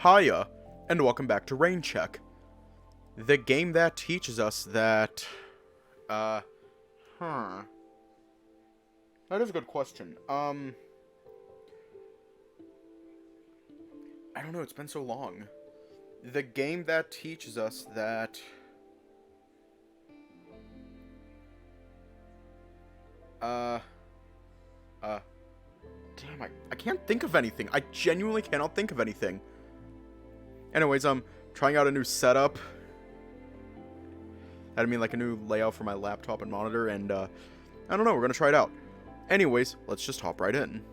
Hiya, and welcome back to Rain Check. The game that teaches us that... That is a good question. I don't know, it's been so long. The game that teaches us that... Damn, I can't think of anything. I genuinely cannot think of anything. Anyways, I'm trying out a new setup. I mean, like a new layout for my laptop and monitor, and, I don't know, we're gonna try it out. Anyways, let's just hop right in.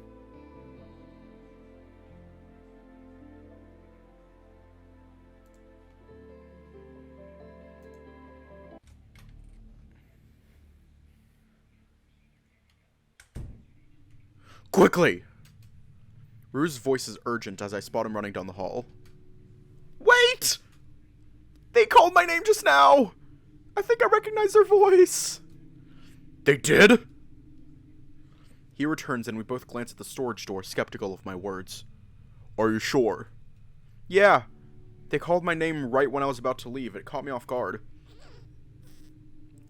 Quickly! Rue's voice is urgent as I spot him running down the hall. Wait! They called my name just now! I think I recognize their voice. They did? He returns and we both glance at the storage door, skeptical of my words. Are you sure? Yeah. They called my name right when I was about to leave. It caught me off guard.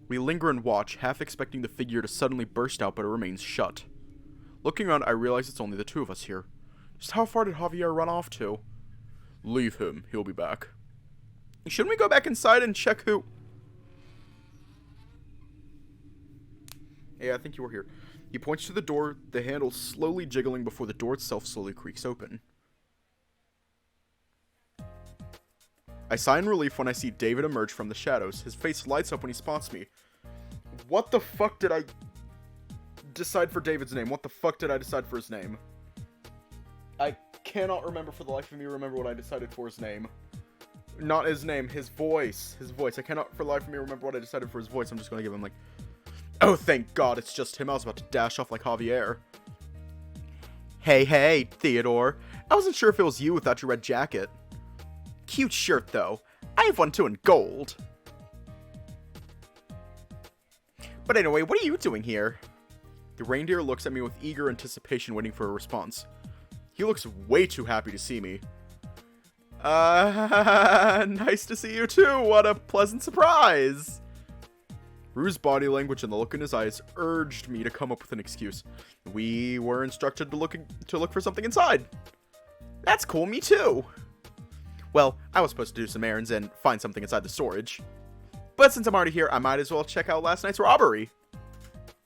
We linger and watch, half expecting the figure to suddenly burst out, but it remains shut. Looking around, I realize it's only the two of us here. Just how far did Javier run off to? Leave him. He'll be back. Shouldn't we go back inside and check who... Hey, I think you were here. He points to the door, the handle slowly jiggling before the door itself slowly creaks open. I sigh in relief when I see David emerge from the shadows. His face lights up when he spots me. What the fuck did I decide for David's name? What the fuck did I decide for his name? I cannot remember for the life of me what I decided for his name. Not his name, his voice. His voice. I cannot for the life of me remember what I decided for his voice. I'm just gonna give him like... Oh, thank God, it's just him. I was about to dash off like Javier. Hey, Theodore. I wasn't sure if it was you without your red jacket. Cute shirt, though. I have one too in gold. But anyway, what are you doing here? The reindeer looks at me with eager anticipation, waiting for a response. He looks way too happy to see me. Nice to see you too. What a pleasant surprise. Rue's body language and the look in his eyes urged me to come up with an excuse. We were instructed to look for something inside. That's cool, me too. Well, I was supposed to do some errands and find something inside the storage. But since I'm already here, I might as well check out last night's robbery.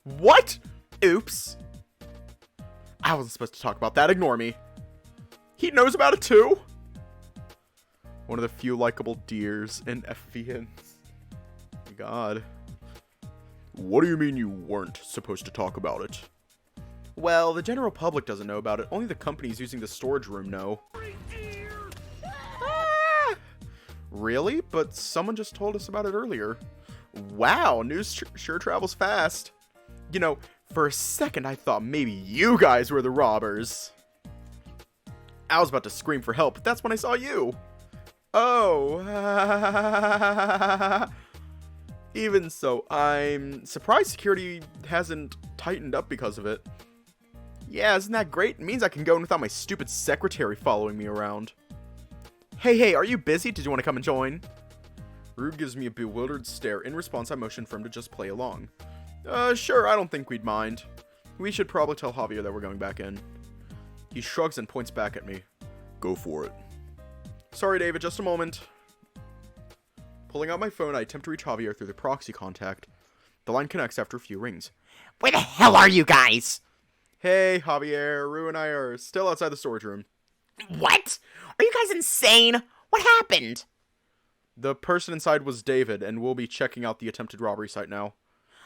What? Oops. I wasn't supposed to talk about that, ignore me. He knows about it too? One of the few likable deers in FVNs. My God. What do you mean you weren't supposed to talk about it? Well, the general public doesn't know about it. Only the companies using the storage room know. Ah! Really? But someone just told us about it earlier. Wow, news sure travels fast. You know, for a second I thought maybe you guys were the robbers. I was about to scream for help, but that's when I saw you. Oh. Even so, I'm surprised security hasn't tightened up because of it. Yeah, isn't that great? It means I can go in without my stupid secretary following me around. Hey, are you busy? Did you want to come and join? Rue gives me a bewildered stare. In response, I motion for him to just play along. Sure, I don't think we'd mind. We should probably tell Javier that we're going back in. He shrugs and points back at me. Go for it. Sorry, David, just a moment. Pulling out my phone, I attempt to reach Javier through the proxy contact. The line connects after a few rings. Where the hell are you guys? Hey, Javier. Rue and I are still outside the storage room. What? Are you guys insane? What happened? The person inside was David, and we'll be checking out the attempted robbery site now.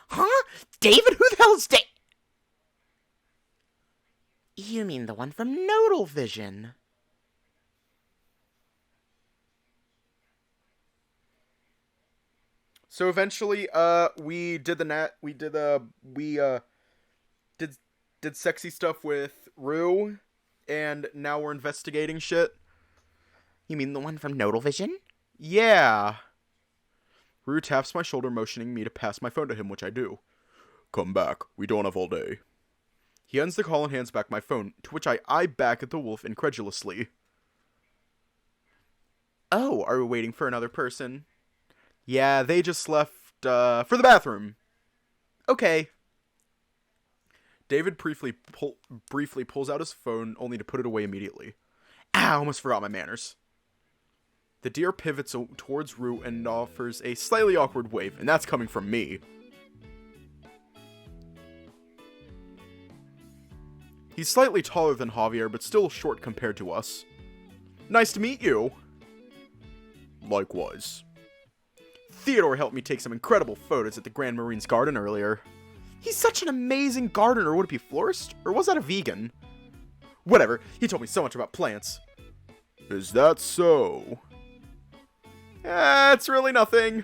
Huh? David? Who the hell is David? You mean the one from Nodal Vision? So eventually, we did sexy stuff with Rue, and now we're investigating shit. You mean the one from Nodal Vision? Yeah. Rue taps my shoulder, motioning me to pass my phone to him, which I do. Come back. We don't have all day. He ends the call and hands back my phone, to which I eye back at the wolf incredulously. Oh, are we waiting for another person? Yeah, they just left, for the bathroom. Okay. David briefly pulls out his phone, only to put it away immediately. Ah, I almost forgot my manners. The deer pivots towards Rue and offers a slightly awkward wave, and that's coming from me. He's slightly taller than Javier, but still short compared to us. Nice to meet you. Likewise. Theodore helped me take some incredible photos at the Grand Marine's garden earlier. He's such an amazing gardener. Would it be florist? Or was that a vegan? Whatever, he told me so much about plants. Is that so? It's really nothing.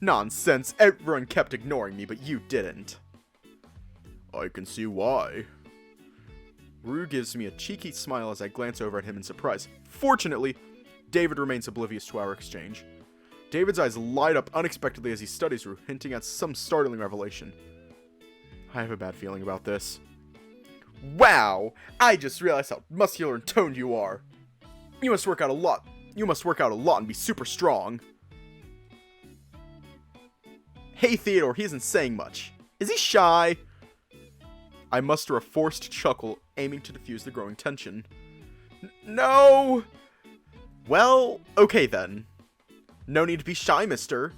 Nonsense, everyone kept ignoring me, but you didn't. I can see why. Rue gives me a cheeky smile as I glance over at him in surprise. Fortunately, David remains oblivious to our exchange. David's eyes light up unexpectedly as he studies Rue, hinting at some startling revelation. I have a bad feeling about this. Wow! I just realized how muscular and toned you are. You must work out a lot. You must work out a lot and be super strong. Hey Theodore, he isn't saying much. Is he shy? I muster a forced chuckle, aiming to diffuse the growing tension. No! Well, okay then. No need to be shy, mister.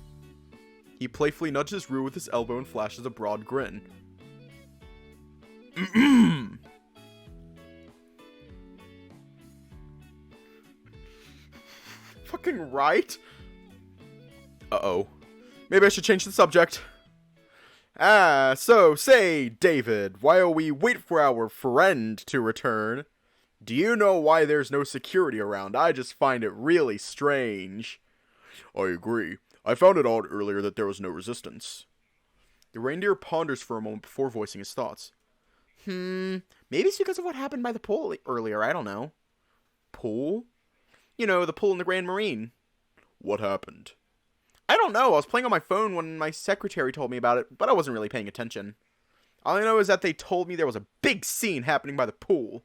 He playfully nudges Rue with his elbow and flashes a broad grin. Fucking right? Uh-oh. Maybe I should change the subject. So, say, David, while we wait for our friend to return, do you know why there's no security around? I just find it really strange. I agree. I found it odd earlier that there was no resistance. The reindeer ponders for a moment before voicing his thoughts. Maybe it's because of what happened by the pool earlier, I don't know. Pool? You know, the pool in the Grand Marine. What happened? I don't know, I was playing on my phone when my secretary told me about it, but I wasn't really paying attention. All I know is that they told me there was a big scene happening by the pool.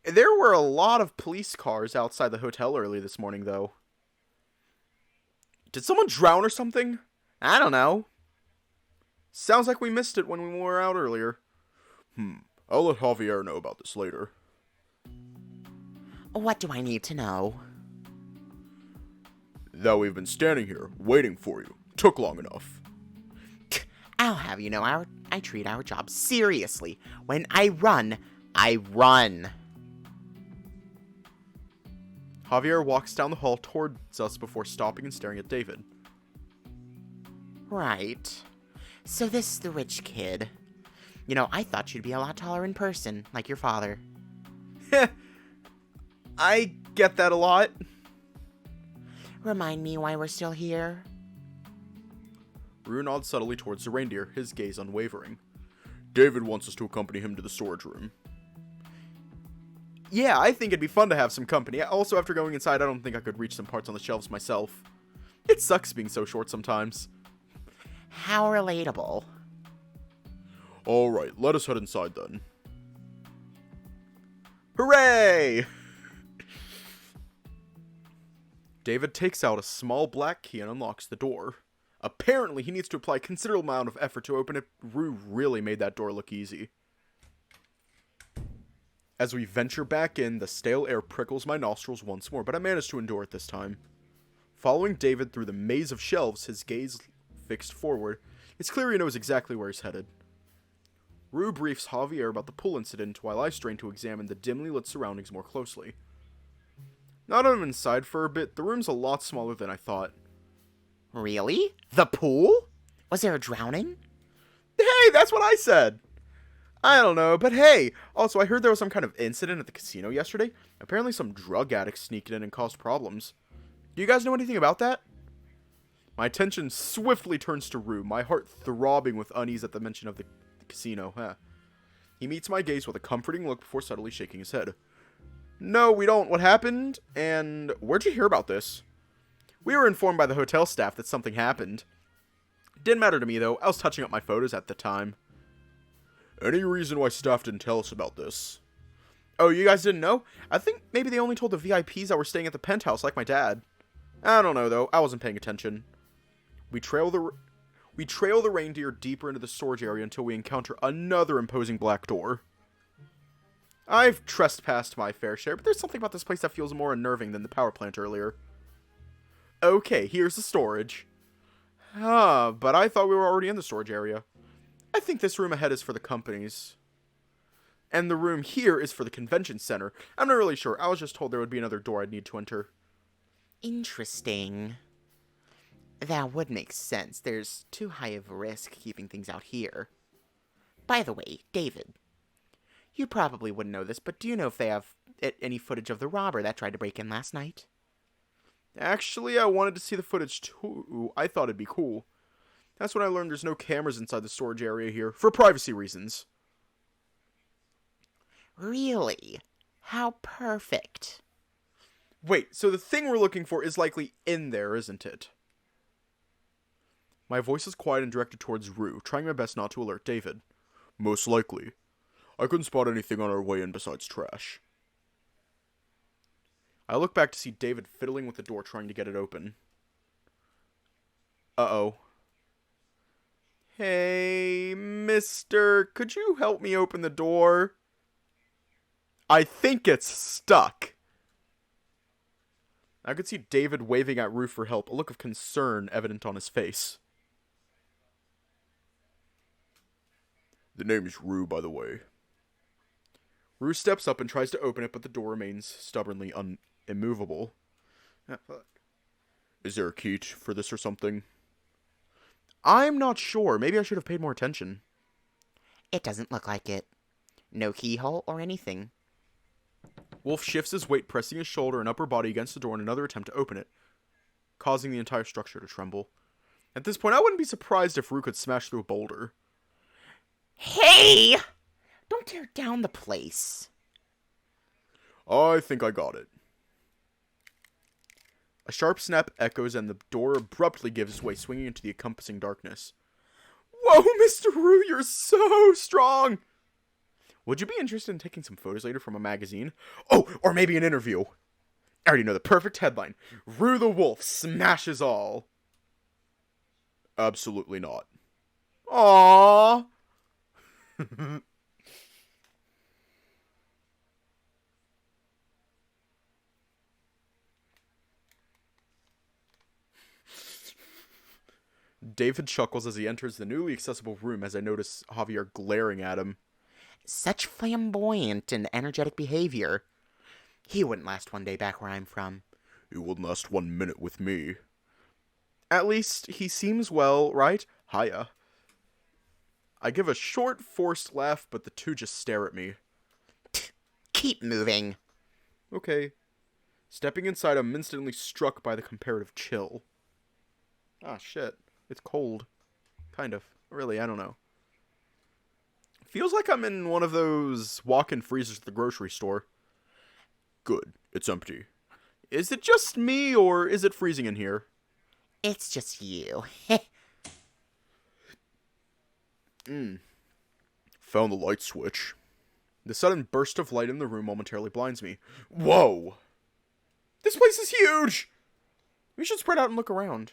There were a lot of police cars outside the hotel early this morning, though. Did someone drown or something? I don't know. Sounds like we missed it when we were out earlier. I'll let Javier know about this later. What do I need to know? That we've been standing here, waiting for you. Took long enough. I'll have you know, I treat our job seriously. When I run, I run. Javier walks down the hall towards us before stopping and staring at David. Right. So this is the rich kid. You know, I thought you'd be a lot taller in person, like your father. I get that a lot. Remind me why we're still here? Rue nods subtly towards the reindeer, his gaze unwavering. David wants us to accompany him to the storage room. Yeah, I think it'd be fun to have some company. Also, after going inside, I don't think I could reach some parts on the shelves myself. It sucks being so short sometimes. How relatable. Alright, let us head inside then. Hooray! David takes out a small black key and unlocks the door. Apparently, he needs to apply a considerable amount of effort to open it. Rue really made that door look easy. As we venture back in, the stale air prickles my nostrils once more, but I manage to endure it this time. Following David through the maze of shelves, his gaze fixed forward, it's clear he knows exactly where he's headed. Rue briefs Javier about the pool incident while I strain to examine the dimly lit surroundings more closely. Now that I'm inside for a bit, the room's a lot smaller than I thought. Really? The pool? Was there a drowning? Hey, that's what I said! I don't know, but hey, also I heard there was some kind of incident at the casino yesterday. Apparently some drug addicts sneaked in and caused problems. Do you guys know anything about that? My attention swiftly turns to Rue, my heart throbbing with unease at the mention of the casino. He meets my gaze with a comforting look before subtly shaking his head. No, we don't. What happened? And where'd you hear about this? We were informed by the hotel staff that something happened. Didn't matter to me, though. I was touching up my photos at the time. Any reason why staff didn't tell us about this? Oh, you guys didn't know? I think maybe they only told the VIPs that were staying at the penthouse, like my dad. I don't know, though. I wasn't paying attention. We trail the reindeer deeper into the storage area until we encounter another imposing black door. I've trespassed my fair share, but there's something about this place that feels more unnerving than the power plant earlier. Okay, here's the storage. But I thought we were already in the storage area. I think this room ahead is for the companies. And the room here is for the convention center. I'm not really sure. I was just told there would be another door I'd need to enter. Interesting. That would make sense. There's too high of a risk keeping things out here. By the way, David, you probably wouldn't know this, but do you know if they have any footage of the robber that tried to break in last night? Actually, I wanted to see the footage too. I thought it'd be cool. That's when I learned there's no cameras inside the storage area here, for privacy reasons. Really? How perfect. Wait, so the thing we're looking for is likely in there, isn't it? My voice is quiet and directed towards Rue, trying my best not to alert David. Most likely. I couldn't spot anything on our way in besides trash. I look back to see David fiddling with the door trying to get it open. Uh-oh. Hey, mister, could you help me open the door? I think it's stuck. I could see David waving at Rue for help, a look of concern evident on his face. The name is Rue, by the way. Rue steps up and tries to open it, but the door remains stubbornly immovable. Ah, fuck. Is there a key for this or something? I'm not sure. Maybe I should have paid more attention. It doesn't look like it. No keyhole or anything. Wolf shifts his weight, pressing his shoulder and upper body against the door in another attempt to open it, causing the entire structure to tremble. At this point, I wouldn't be surprised if Rue could smash through a boulder. Hey! Don't tear down the place. I think I got it. A sharp snap echoes and the door abruptly gives way, swinging into the encompassing darkness. Whoa, Mr. Rue, you're so strong! Would you be interested in taking some photos later from a magazine? Oh, or maybe an interview. I already know the perfect headline. Rue the Wolf smashes all. Absolutely not. Aww. David chuckles as he enters the newly accessible room as I notice Javier glaring at him. Such flamboyant and energetic behavior. He wouldn't last one day back where I'm from. He wouldn't last 1 minute with me. At least, he seems well, right? Hiya. I give a short, forced laugh, but the two just stare at me. Keep moving. Okay. Stepping inside, I'm instantly struck by the comparative chill. Ah, shit. It's cold. Kind of. Really, I don't know. Feels like I'm in one of those walk-in freezers at the grocery store. Good. It's empty. Is it just me, or is it freezing in here? It's just you. Found the light switch. The sudden burst of light in the room momentarily blinds me. Whoa! This place is huge! We should spread out and look around.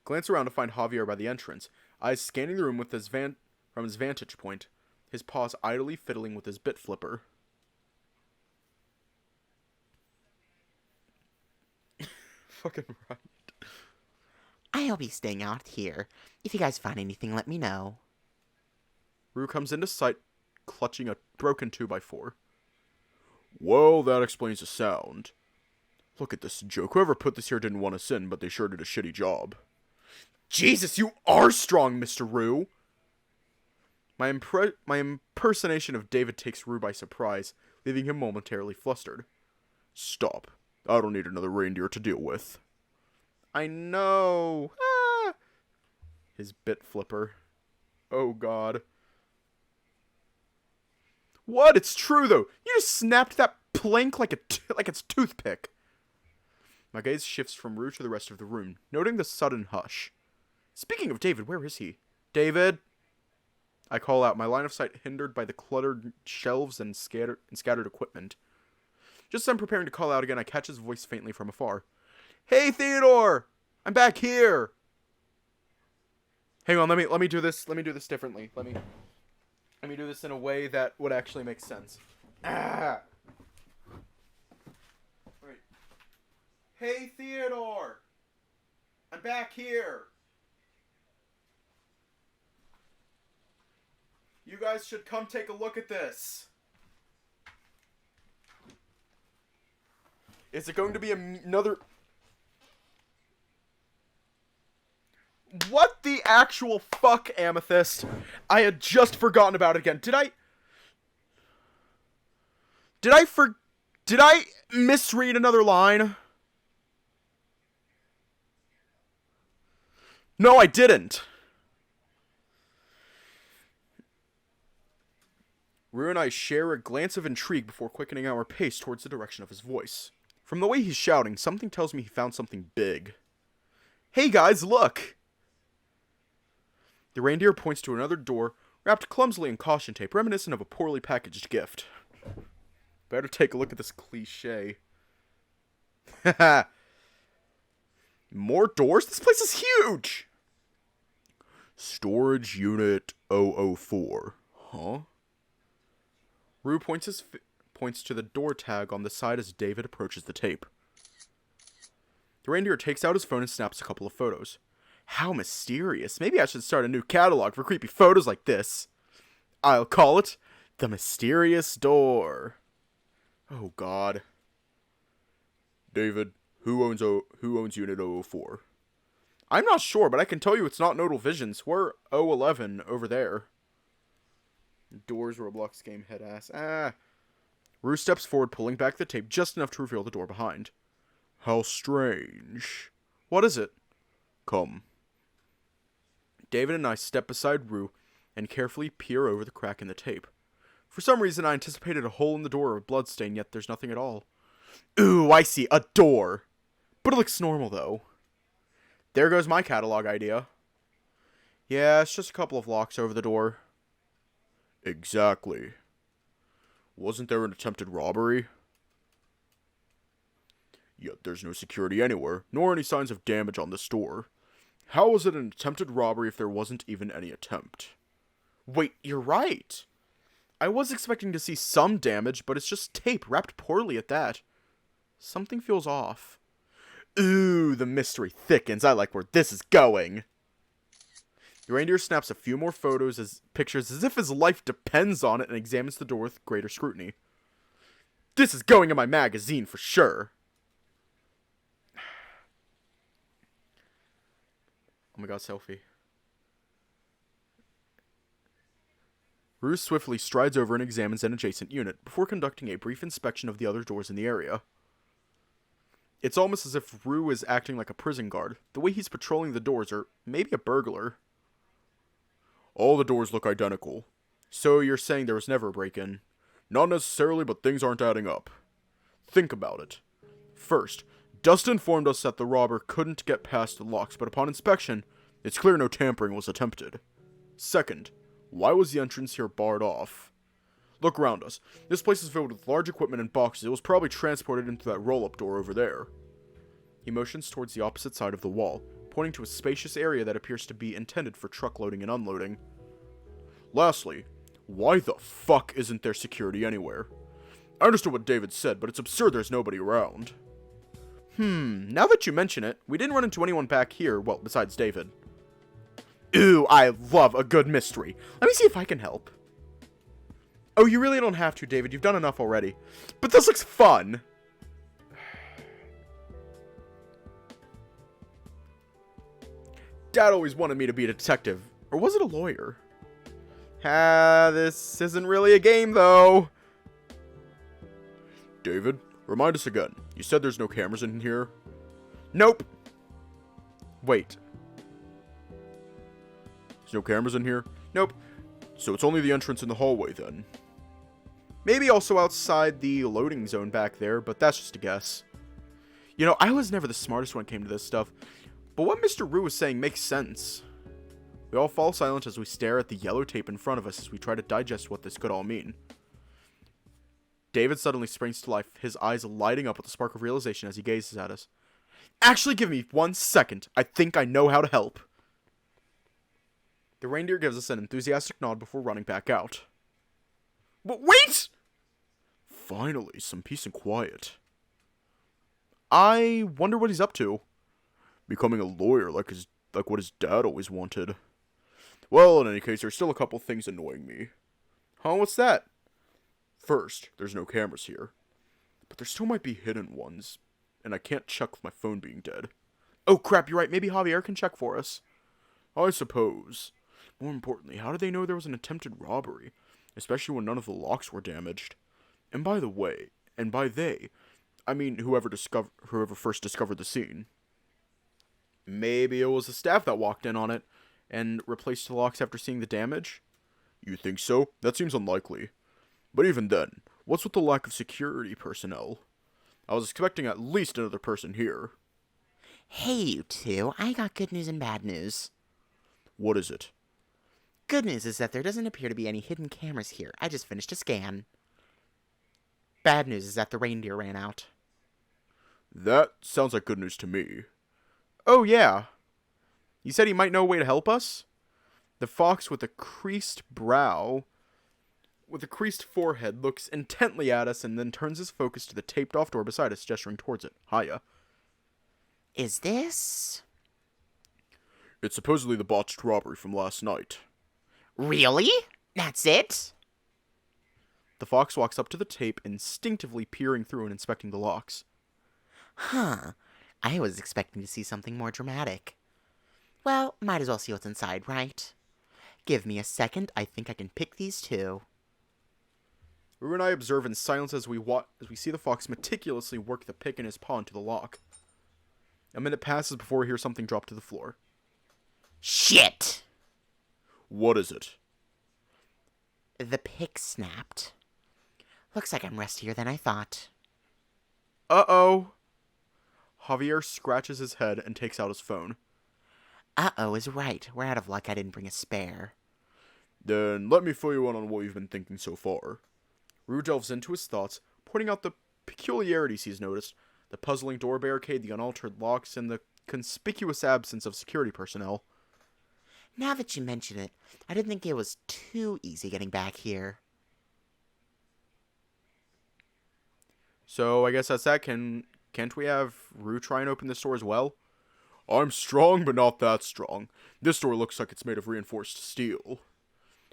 Glance around to find Javier by the entrance, eyes scanning the room with from his vantage point, his paws idly fiddling with his bit flipper. Fucking right. I'll be staying out here. If you guys find anything, let me know. Rue comes into sight, clutching a broken 2x4. Well, that explains the sound. Look at this joke. Whoever put this here didn't want us in, but they sure did a shitty job. Jesus, you are strong, Mr. Rue! My impersonation of David takes Rue by surprise, leaving him momentarily flustered. Stop. I don't need another reindeer to deal with. I know. Ah! His bit flipper. Oh, God. What? It's true, though. You just snapped that plank like it's a toothpick. My gaze shifts from Rue to the rest of the room, noting the sudden hush. Speaking of David, where is he? David? I call out, my line of sight hindered by the cluttered shelves and scattered equipment. Just as I'm preparing to call out again, I catch his voice faintly from afar. Hey, Theodore! I'm back here! Hang on, let me do this. Let me do this differently. Let me do this in a way that would actually make sense. Ah! Wait. Hey, Theodore! I'm back here! You guys should come take a look at this. Is it going to be another... What the actual fuck, Amethyst? I had just forgotten about it again. Did I misread another line? No, I didn't. Rue and I share a glance of intrigue before quickening our pace towards the direction of his voice. From the way he's shouting, something tells me he found something big. Hey guys, look! The reindeer points to another door, wrapped clumsily in caution tape, reminiscent of a poorly packaged gift. Better take a look at this cliche. Haha. More doors? This place is huge! Storage Unit 004. Huh? Rue points to the door tag on the side as David approaches the tape. The reindeer takes out his phone and snaps a couple of photos. How mysterious. Maybe I should start a new catalog for creepy photos like this. I'll call it The Mysterious Door. Oh, God. David, who owns Unit 004? I'm not sure, but I can tell you it's not Nodal Visions. We're 011 over there. Doors, Roblox game, head ass. Ah. Rue steps forward, pulling back the tape just enough to reveal the door behind. How strange. What is it? Come. David and I step beside Rue and carefully peer over the crack in the tape. For some reason, I anticipated a hole in the door or a bloodstain, yet there's nothing at all. Ooh, I see. A door. But it looks normal, though. There goes my catalog idea. Yeah, it's just a couple of locks over the door. Exactly. Wasn't there an attempted robbery? Yet there's no security anywhere, nor any signs of damage on this door. How was it an attempted robbery if there wasn't even any attempt? Wait, you're right. I was expecting to see some damage, but it's just tape wrapped poorly at that. Something feels off. Ooh, the mystery thickens. I like where this is going. The reindeer snaps a few more pictures as if his life depends on it and examines the door with greater scrutiny. This is going in my magazine for sure. Oh my god, selfie. Rue swiftly strides over and examines an adjacent unit, before conducting a brief inspection of the other doors in the area. It's almost as if Rue is acting like a prison guard, the way he's patrolling the doors, or maybe a burglar. All the doors look identical. So you're saying there was never a break-in? Not necessarily, but things aren't adding up. Think about it. First, Dust informed us that the robber couldn't get past the locks, but upon inspection, it's clear no tampering was attempted. Second, why was the entrance here barred off? Look around us. This place is filled with large equipment and boxes. It was probably transported into that roll-up door over there. He motions towards the opposite side of the wall, pointing to a spacious area that appears to be intended for truck loading and unloading. Lastly, why the fuck isn't there security anywhere? I understood what David said, but it's absurd there's nobody around. Now that you mention it, we didn't run into anyone back here, well, besides David. Ooh, I love a good mystery. Let me see if I can help. Oh, you really don't have to, David. You've done enough already. But this looks fun. Dad always wanted me to be a detective. Or was it a lawyer? This isn't really a game, though. David, remind us again. You said there's no cameras in here? Nope. Wait. There's no cameras in here? Nope. So it's only the entrance in the hallway, then. Maybe also outside the loading zone back there, but that's just a guess. You know, I was never the smartest when it came to this stuff, but what Mr. Rue was saying makes sense. We all fall silent as we stare at the yellow tape in front of us as we try to digest what this could all mean. David suddenly springs to life, his eyes lighting up with a spark of realization as he gazes at us. Actually, give me 1 second. I think I know how to help. The reindeer gives us an enthusiastic nod before running back out. But wait! Finally, some peace and quiet. I wonder what he's up to. Becoming a lawyer like what his dad always wanted. Well, in any case, there's still a couple things annoying me. Huh, what's that? First, there's no cameras here. But there still might be hidden ones. And I can't check with my phone being dead. Oh crap, you're right, maybe Javier can check for us. I suppose. More importantly, how did they know there was an attempted robbery? Especially when none of the locks were damaged. And by the way, and by they, I mean whoever first discovered the scene. Maybe it was the staff that walked in on it and replaced the locks after seeing the damage? You think so? That seems unlikely. But even then, what's with the lack of security personnel? I was expecting at least another person here. Hey, you two, I got good news and bad news. What is it? Good news is that there doesn't appear to be any hidden cameras here. I just finished a scan. Bad news is that the reindeer ran out. That sounds like good news to me. Oh, yeah. You said he might know a way to help us? The fox with a creased brow, with a creased forehead, looks intently at us and then turns his focus to the taped-off door beside us, gesturing towards it. Hiya. Is this... It's supposedly the botched robbery from last night. Really? That's it? The fox walks up to the tape, instinctively peering through and inspecting the locks. Huh. I was expecting to see something more dramatic. Well, might as well see what's inside, right? Give me a second, I think I can pick these two. Rue and I observe in silence as we see the fox meticulously work the pick in his paw into the lock. A minute passes before we hear something drop to the floor. Shit! What is it? The pick snapped. Looks like I'm rustier than I thought. Uh-oh. Javier scratches his head and takes out his phone. Uh-oh is right. We're out of luck I didn't bring a spare. Then let me fill you in on what you've been thinking so far. Rue delves into his thoughts, pointing out the peculiarities he's noticed, the puzzling door barricade, the unaltered locks, and the conspicuous absence of security personnel. Now that you mention it, I didn't think it was too easy getting back here. So I guess that's that. Can't we have Rue try and open this door as well? I'm strong, but not that strong. This door looks like it's made of reinforced steel.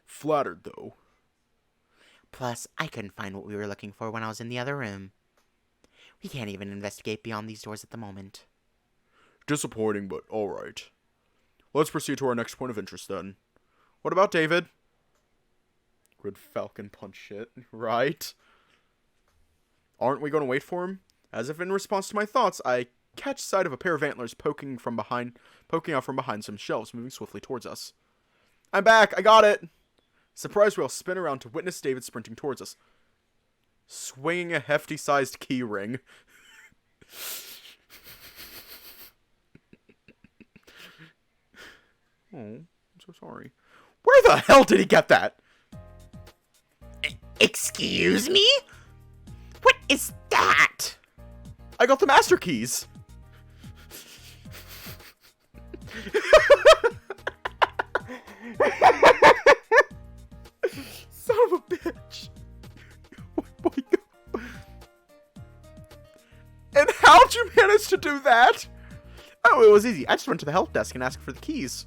Flattered, though. Plus, I couldn't find what we were looking for when I was in the other room. We can't even investigate beyond these doors at the moment. Disappointing, but alright. Let's proceed to our next point of interest, then. What about David? Good Falcon Punch shit, right? Aren't we going to wait for him? As if in response to my thoughts, I catch sight of a pair of antlers poking out from behind some shelves, moving swiftly towards us. I'm back! I got it! Surprised, we all spin around to witness David sprinting towards us, swinging a hefty-sized key ring. Oh, I'm so sorry. Where the hell did he get that? Excuse me? What is that? I got the master keys. Son of a bitch. Oh my God. And how'd you manage to do that? Oh, it was easy. I just went to the help desk and asked for the keys.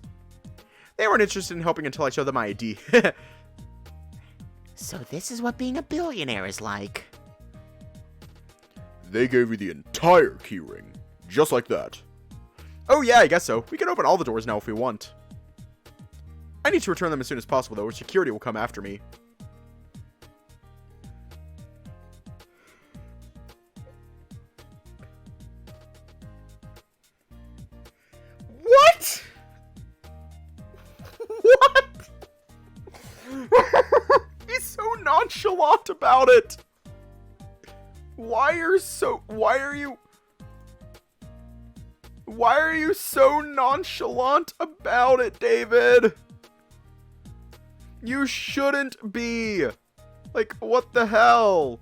They weren't interested in helping until I showed them my ID. So this is what being a billionaire is like. They gave you the entire keyring, just like that. Oh yeah, I guess so. We can open all the doors now if we want. I need to return them as soon as possible, though, or security will come after me. What? What? He's so nonchalant about it. Why are you... Why are you so nonchalant about it, David? You shouldn't be. Like, what the hell?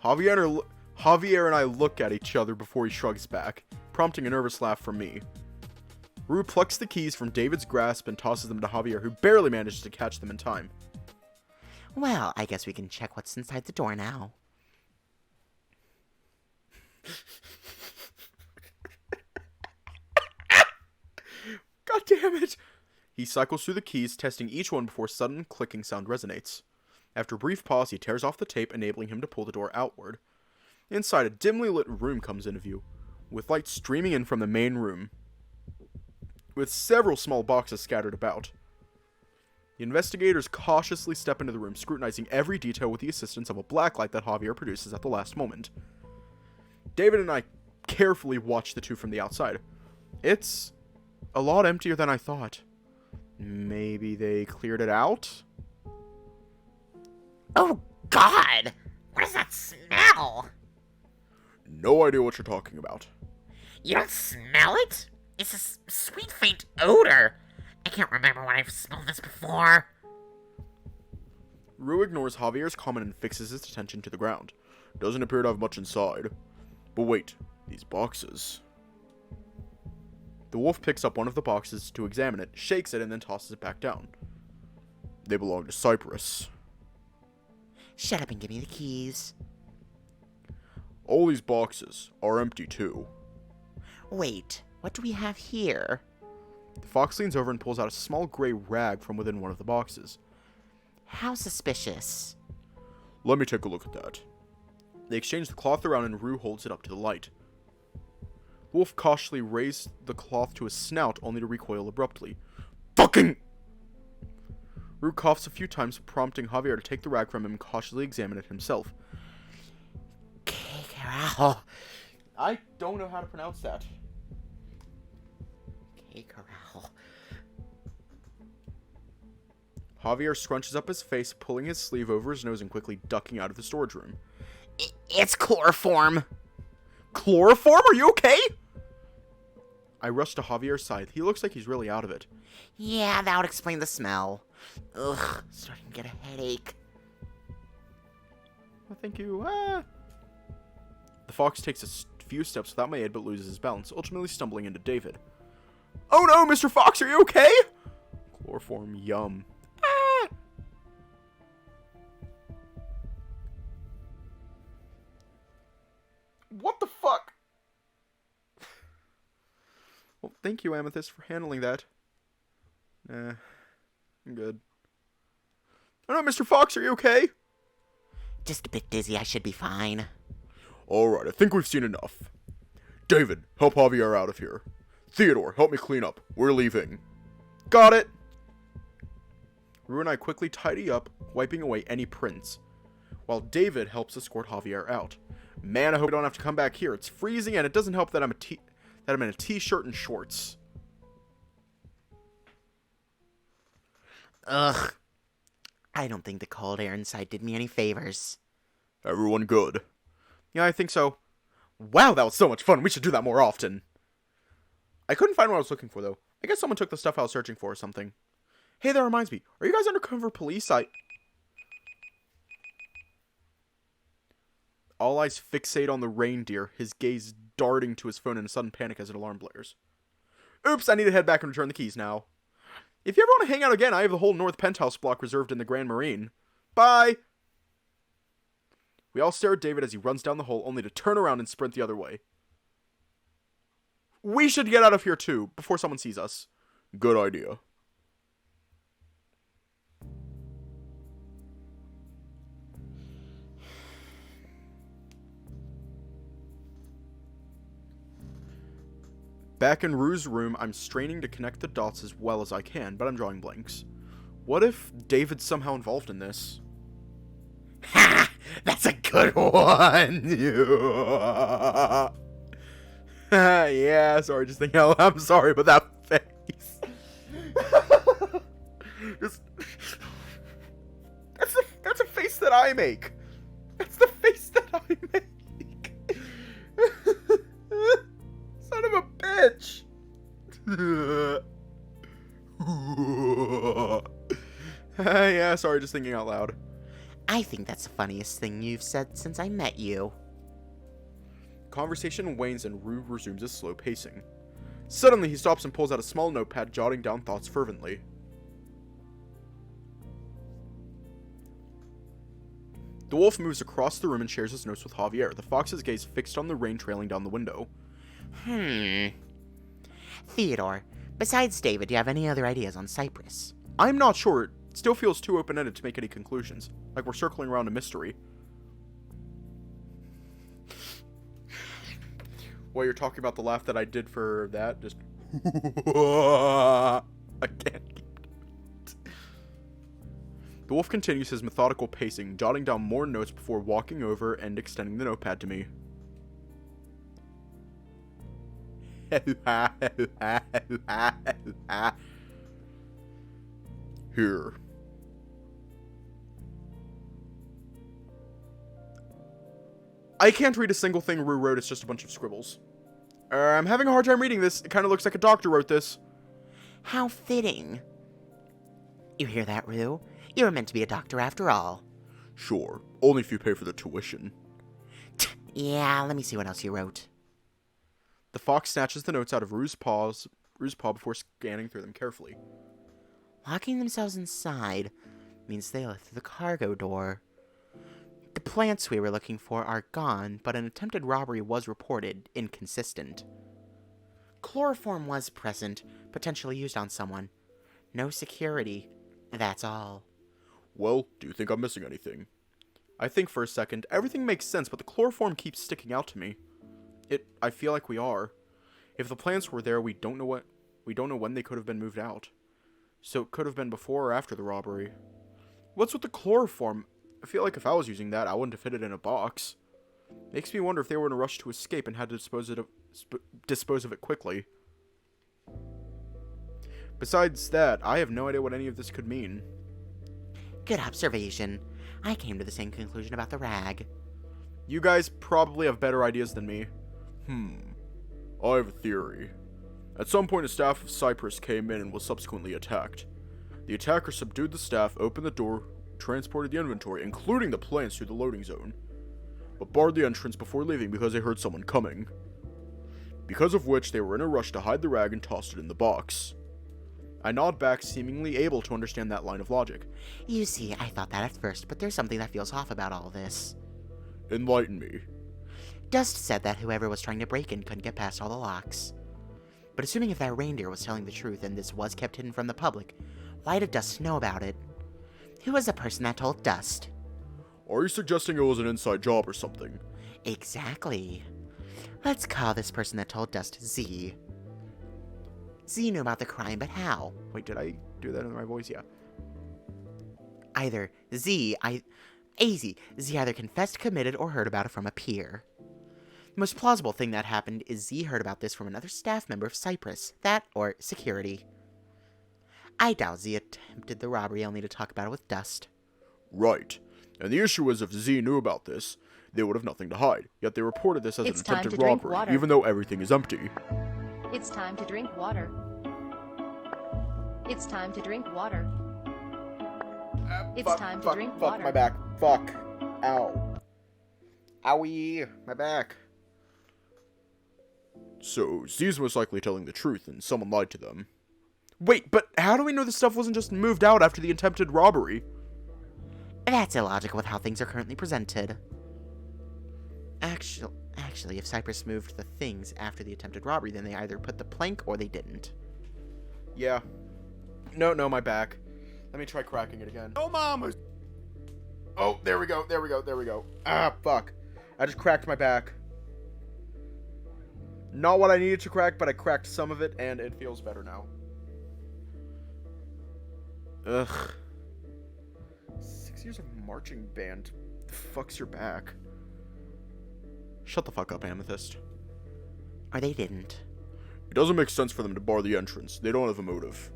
Javier and I look at each other before he shrugs back, prompting a nervous laugh from me. Rue plucks the keys from David's grasp and tosses them to Javier, who barely manages to catch them in time. Well, I guess we can check what's inside the door now. God damn it! He cycles through the keys, testing each one before sudden clicking sound resonates. After a brief pause, he tears off the tape, enabling him to pull the door outward. Inside, a dimly lit room comes into view, with light streaming in from the main room, with several small boxes scattered about. The investigators cautiously step into the room, scrutinizing every detail with the assistance of a blacklight that Javier produces at the last moment. David and I carefully watch the two from the outside. It's a lot emptier than I thought. Maybe they cleared it out? Oh, God! What does that smell? No idea what you're talking about. You don't smell it? It's a sweet, faint odor. I can't remember when I've smelled this before. Rue ignores Javier's comment and fixes his attention to the ground. Doesn't appear to have much inside. But wait, these boxes. The wolf picks up one of the boxes to examine it, shakes it, and then tosses it back down. They belong to Cyprus. Shut up and give me the keys. All these boxes are empty too. Wait, what do we have here? The fox leans over and pulls out a small gray rag from within one of the boxes. How suspicious. Let me take a look at that. They exchange the cloth around and Rue holds it up to the light. The wolf cautiously raised the cloth to his snout, only to recoil abruptly. Fucking! Rue coughs a few times, prompting Javier to take the rag from him and cautiously examine it himself. Carajo. I don't know how to pronounce that. Carajo. Javier scrunches up his face, pulling his sleeve over his nose and quickly ducking out of the storage room. It's chloroform. Chloroform? Are you okay? I rush to Javier's side. He looks like he's really out of it. Yeah, that would explain the smell. Ugh, starting to get a headache. Well, thank you. The fox takes a few steps without my aid but loses his balance, ultimately stumbling into David. Oh no, Mr. Fox, are you okay? Chloroform, yum. What the fuck? Well, thank you, Amethyst, for handling that. I'm good. Oh no, Mr. Fox, are you okay? Just a bit dizzy, I should be fine. Alright, I think we've seen enough. David, help Javier out of here. Theodore, help me clean up. We're leaving. Got it! Rue and I quickly tidy up, wiping away any prints, while David helps escort Javier out. Man, I hope I don't have to come back here. It's freezing, and it doesn't help that I'm in a t-shirt and shorts. Ugh. I don't think the cold air inside did me any favors. Everyone good? Yeah, I think so. Wow, that was so much fun. We should do that more often. I couldn't find what I was looking for, though. I guess someone took the stuff I was searching for or something. Hey, that reminds me. Are you guys undercover police? All eyes fixate on the reindeer, his gaze darting to his phone in a sudden panic as an alarm blares. Oops, I need to head back and return the keys now. If you ever want to hang out again, I have the whole north penthouse block reserved in the Grand Marine. Bye! We all stare at David as he runs down the hall, only to turn around and sprint the other way. We should get out of here too, before someone sees us. Good idea. Back in Rue's room, I'm straining to connect the dots as well as I can, but I'm drawing blanks. What if David's somehow involved in this? Ha! That's a good one! Yeah, sorry, just think I'm sorry, but that face. Just, that's a face that I make. That's the face that I make. Sorry, just thinking out loud. I think that's the funniest thing you've said since I met you. Conversation wanes and Rue resumes his slow pacing. Suddenly, he stops and pulls out a small notepad, jotting down thoughts fervently. The wolf moves across the room and shares his notes with Javier, the fox's gaze fixed on the rain trailing down the window. Theodore, besides David, do you have any other ideas on Cyprus? I'm not sure. It still feels too open-ended to make any conclusions. Like we're circling around a mystery. Well, you're talking about the laugh that I did for that? Just... I can't keep it. The wolf continues his methodical pacing, jotting down more notes before walking over and extending the notepad to me. Here. I can't read a single thing Rue wrote, it's just a bunch of scribbles. I'm having a hard time reading this. It kind of looks like a doctor wrote this. How fitting. You hear that, Rue? You were meant to be a doctor after all. Sure, only if you pay for the tuition. Yeah, let me see what else you wrote. The fox snatches the notes out of Rue's paw before scanning through them carefully. Locking themselves inside means they left through the cargo door. The plants we were looking for are gone, but an attempted robbery was reported, inconsistent. Chloroform was present, potentially used on someone. No security. That's all. Well, do you think I'm missing anything? I think for a second. Everything makes sense, but the chloroform keeps sticking out to me. I feel like we are. If the plants were there, we don't know when they could have been moved out. So it could have been before or after the robbery. What's with the chloroform? I feel like if I was using that, I wouldn't have fit it in a box. Makes me wonder if they were in a rush to escape and had to dispose of it quickly. Besides that, I have no idea what any of this could mean. Good observation. I came to the same conclusion about the rag. You guys probably have better ideas than me. I have a theory. At some point, a staff of Cyprus came in and was subsequently attacked. The attacker subdued the staff, opened the door, transported the inventory, including the plants, through the loading zone, but barred the entrance before leaving because they heard someone coming. Because of which, they were in a rush to hide the rag and tossed it in the box. I nod back, seemingly able to understand that line of logic. You see, I thought that at first, but there's something that feels off about all this. Enlighten me. Dust said that whoever was trying to break in couldn't get past all the locks. But assuming if that reindeer was telling the truth and this was kept hidden from the public, why did Dust know about it? Who was the person that told Dust? Are you suggesting it was an inside job or something? Exactly. Let's call this person that told Dust Z. Z knew about the crime, but how? Wait, did I do that in my voice? Yeah. Either Z either confessed, committed, or heard about it from a peer. The most plausible thing that happened is Z heard about this from another staff member of Cyprus. That, or security. I doubt Z attempted the robbery only to talk about it with Dust. Right. And the issue is if Z knew about this, they would have nothing to hide. Yet they reported this as an attempted robbery, even though everything is empty. It's time to drink water. It's time to drink water. It's time to drink water. Fuck, my back. Fuck. Ow. Owie. My back. So, Z's most likely telling the truth, and someone lied to them. Wait, but how do we know this stuff wasn't just moved out after the attempted robbery? That's illogical with how things are currently presented. Actually, if Cyprus moved the things after the attempted robbery, then they either put the plank or they didn't. Yeah. No, my back. Let me try cracking it again. Oh, mama! Oh, there we go. Ah, fuck. I just cracked my back. Not what I needed to crack, but I cracked some of it, and it feels better now. Ugh. 6 years of marching band. Fucks your back. Shut the fuck up, Amethyst. Or they didn't. It doesn't make sense for them to bar the entrance. They don't have a motive.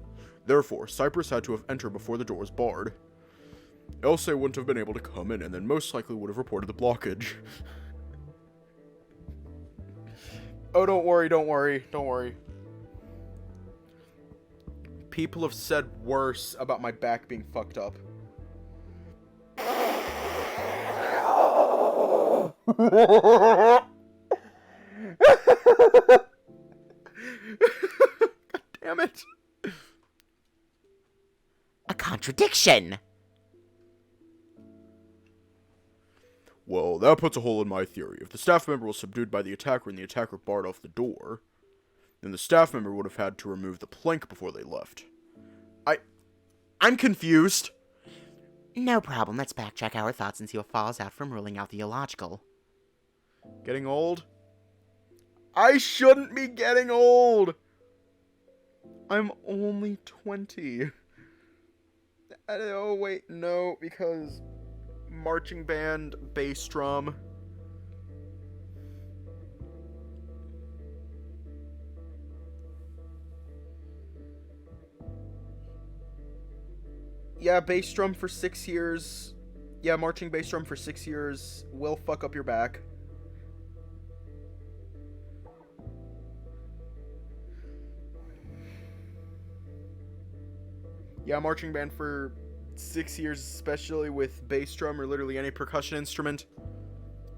Therefore, Cyprus had to have entered before the door was barred. Else they wouldn't have been able to come in, and then most likely would have reported the blockage. Oh, don't worry. People have said worse about my back being fucked up. God damn it. A contradiction! Well, that puts a hole in my theory. If the staff member was subdued by the attacker and the attacker barred off the door, then the staff member would have had to remove the plank before they left. I'm confused. No problem, let's backtrack our thoughts and see what falls out from ruling out the illogical. Getting old? I shouldn't be getting old! I'm only 20. Oh, wait, no, because marching band, bass drum. Yeah, bass drum for 6 years. Yeah, marching bass drum for 6 years will fuck up your back. Yeah, marching band for 6 years, especially with bass drum or literally any percussion instrument,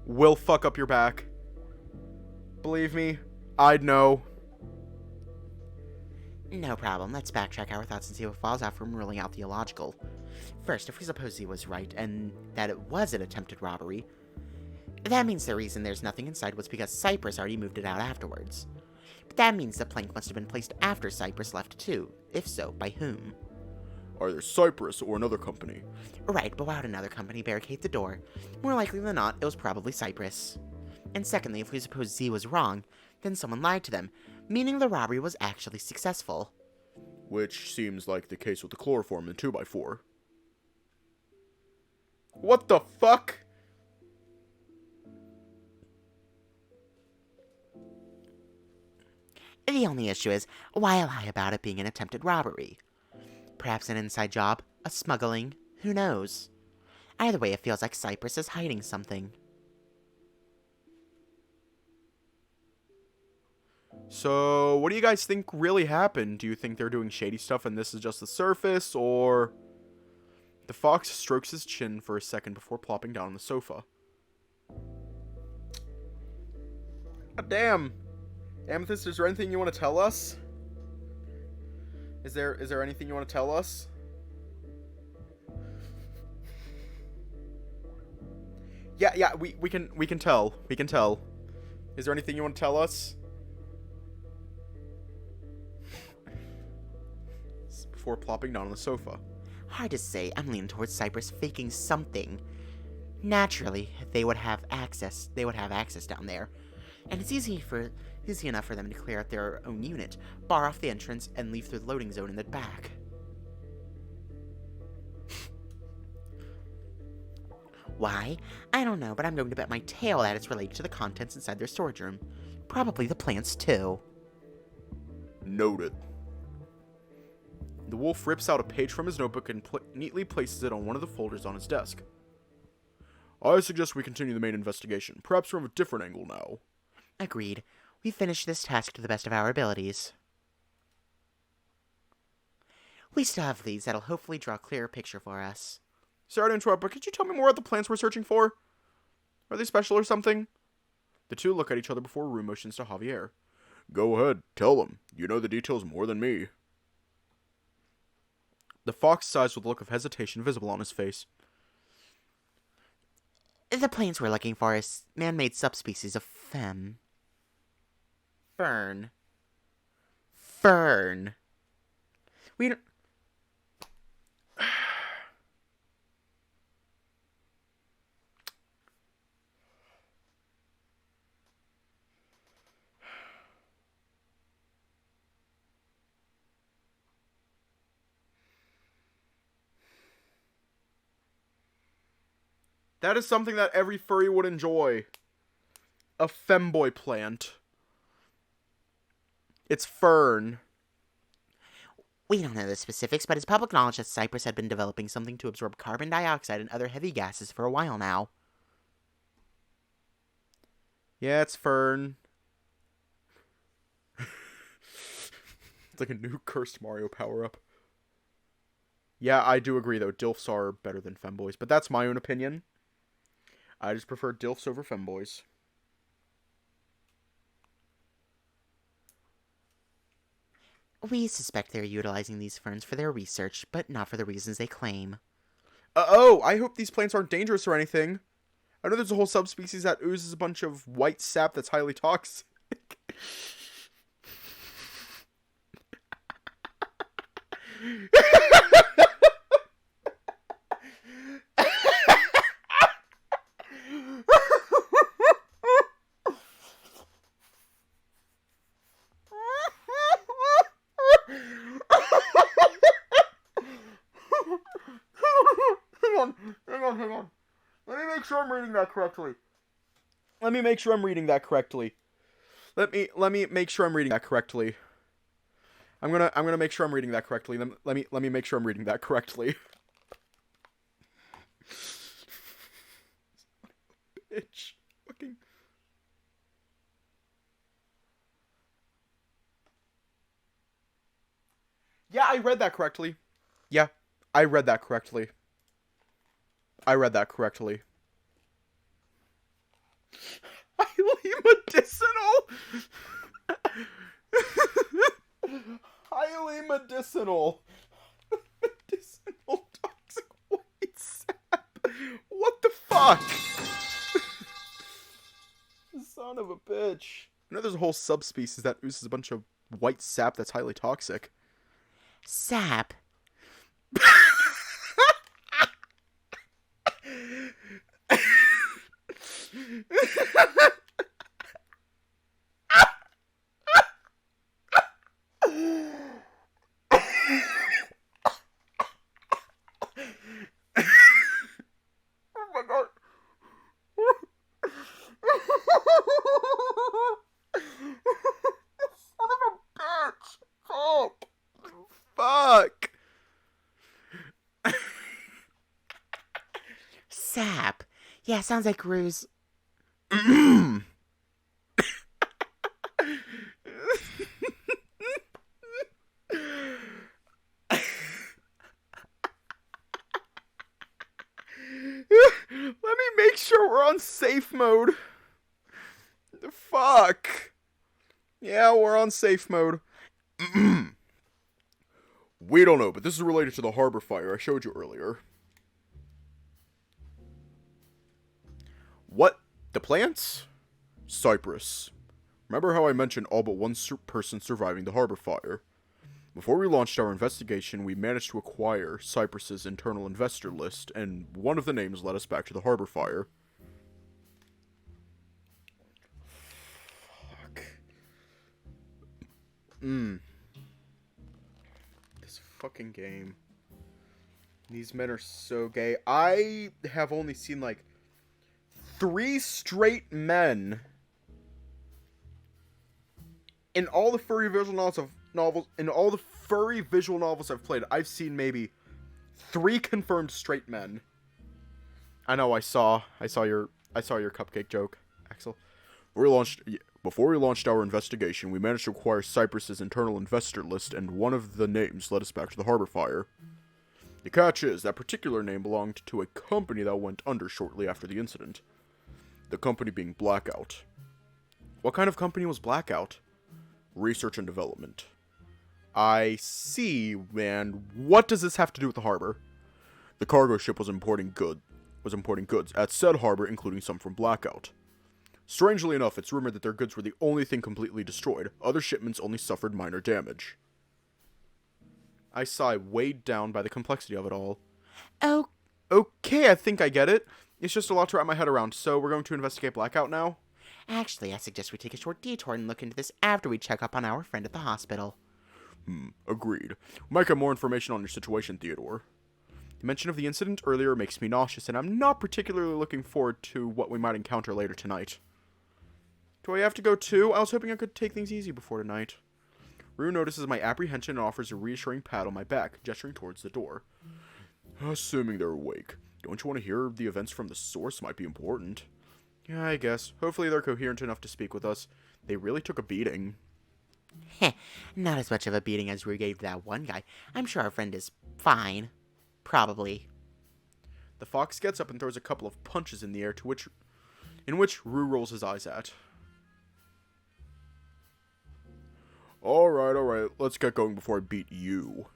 will fuck up your back. Believe me, I'd know. No problem, let's backtrack our thoughts and see what falls out from ruling out the illogical. First, if we suppose he was right, and that it was an attempted robbery, that means the reason there's nothing inside was because Cypress already moved it out afterwards. But that means the plank must have been placed after Cypress left too. If so, by whom? Either Cypress or another company. Right, but why would another company barricade the door? More likely than not, it was probably Cypress. And secondly, if we suppose Z was wrong, then someone lied to them, meaning the robbery was actually successful. Which seems like the case with the chloroform in 2x4. What the fuck? The only issue is, why lie about it being an attempted robbery? Perhaps an inside job, a smuggling, who knows? Either way, it feels like Cypress is hiding something. So, what do you guys think really happened? Do you think they're doing shady stuff and this is just the surface, or... The fox strokes his chin for a second before plopping down on the sofa. God damn. Amethyst, is there anything you want to tell us? Is there anything you want to tell us? Yeah, we can tell. We can tell. Is there anything you want to tell us? Before plopping down on the sofa. Hard to say, I'm leaning towards Cypress faking something. Naturally, they would have access down there. And it's easy enough for them to clear out their own unit, bar off the entrance, and leave through the loading zone in the back. Why? I don't know, but I'm going to bet my tail that it's related to the contents inside their storage room. Probably the plants, too. Noted. The wolf rips out a page from his notebook and neatly places it on one of the folders on his desk. I suggest we continue the main investigation, perhaps from a different angle now. Agreed. We finished this task to the best of our abilities. We still have leads that'll hopefully draw a clearer picture for us. Sorry to interrupt, but could you tell me more about the plants we're searching for? Are they special or something? The two look at each other before Rue motions to Javier. Go ahead, tell them. You know the details more than me. The fox sighs with a look of hesitation visible on his face. The plants we're looking for is man-made subspecies of fern. We don't... That is something that every furry would enjoy. A femboy plant. It's fern. We don't know the specifics, but it's public knowledge that Cypress had been developing something to absorb carbon dioxide and other heavy gases for a while now. Yeah, it's fern. It's like a new cursed Mario power-up. Yeah, I do agree, though. Dilfs are better than femboys, but that's my own opinion. I just prefer DILFs over femboys. We suspect they're utilizing these ferns for their research, but not for the reasons they claim. Oh, I hope these plants aren't dangerous or anything. I know there's a whole subspecies that oozes a bunch of white sap that's highly toxic. Hang on. Let me make sure I'm reading that correctly. Let me make sure I'm reading that correctly. Let me make sure I'm reading that correctly. I'm gonna make sure I'm reading that correctly. Let me make sure I'm reading that correctly. Bitch. Fucking. Yeah, I read that correctly. Yeah, I read that correctly. Highly medicinal. Highly medicinal. Medicinal toxic white sap. What the fuck? Son of a bitch. I know there's a whole subspecies that oozes a bunch of white sap that's highly toxic. Sap? Oh my god. Son of a bitch. Fuck. Sap? Yeah, sounds like Ruse. Let me make sure we're on safe mode. The fuck? Yeah, we're on safe mode. We don't know, but this is related to the harbor fire I showed you earlier. What? The plants? Cypress. Remember how I mentioned all but one person surviving the harbor fire? Before we launched our investigation, we managed to acquire Cypress's internal investor list, and one of the names led us back to the harbor fire. Fuck. This fucking game. These men are so gay. I have only seen, like, 3 straight men in all the furry visual novels I've played. I've seen maybe 3 confirmed straight men. I know. I saw your cupcake joke, Axel. Before we launched our investigation, we managed to acquire Cypress's internal investor list, and one of the names led us back to the harbor fire. The catch is, that particular name belonged to a company that went under shortly after the incident. The company being Blackout. What kind of company was Blackout? Research and development. I see, man. What does this have to do with the harbor? The cargo ship was importing goods at said harbor, including some from Blackout. Strangely enough, it's rumored that their goods were the only thing completely destroyed. Other shipments only suffered minor damage. I sigh, weighed down by the complexity of it all. Oh, Okay, I think I get it. It's just a lot to wrap my head around, so we're going to investigate Blackout now? actually, I suggest we take a short detour and look into this after we check up on our friend at the hospital. Agreed. We might get more information on your situation, Theodore. The mention of the incident earlier makes me nauseous, and I'm not particularly looking forward to what we might encounter later tonight. Do I have to go too? I was hoping I could take things easy before tonight. Rue notices my apprehension and offers a reassuring pat on my back, gesturing towards the door. Assuming they're awake. Don't you want to hear the events from the source? Might be important. Yeah, I guess. Hopefully they're coherent enough to speak with us. They really took a beating. Heh, not as much of a beating as we gave that one guy. I'm sure our friend is fine. Probably. The fox gets up and throws a couple of punches in the air, in which Rue rolls his eyes at. Alright, let's get going before I beat you.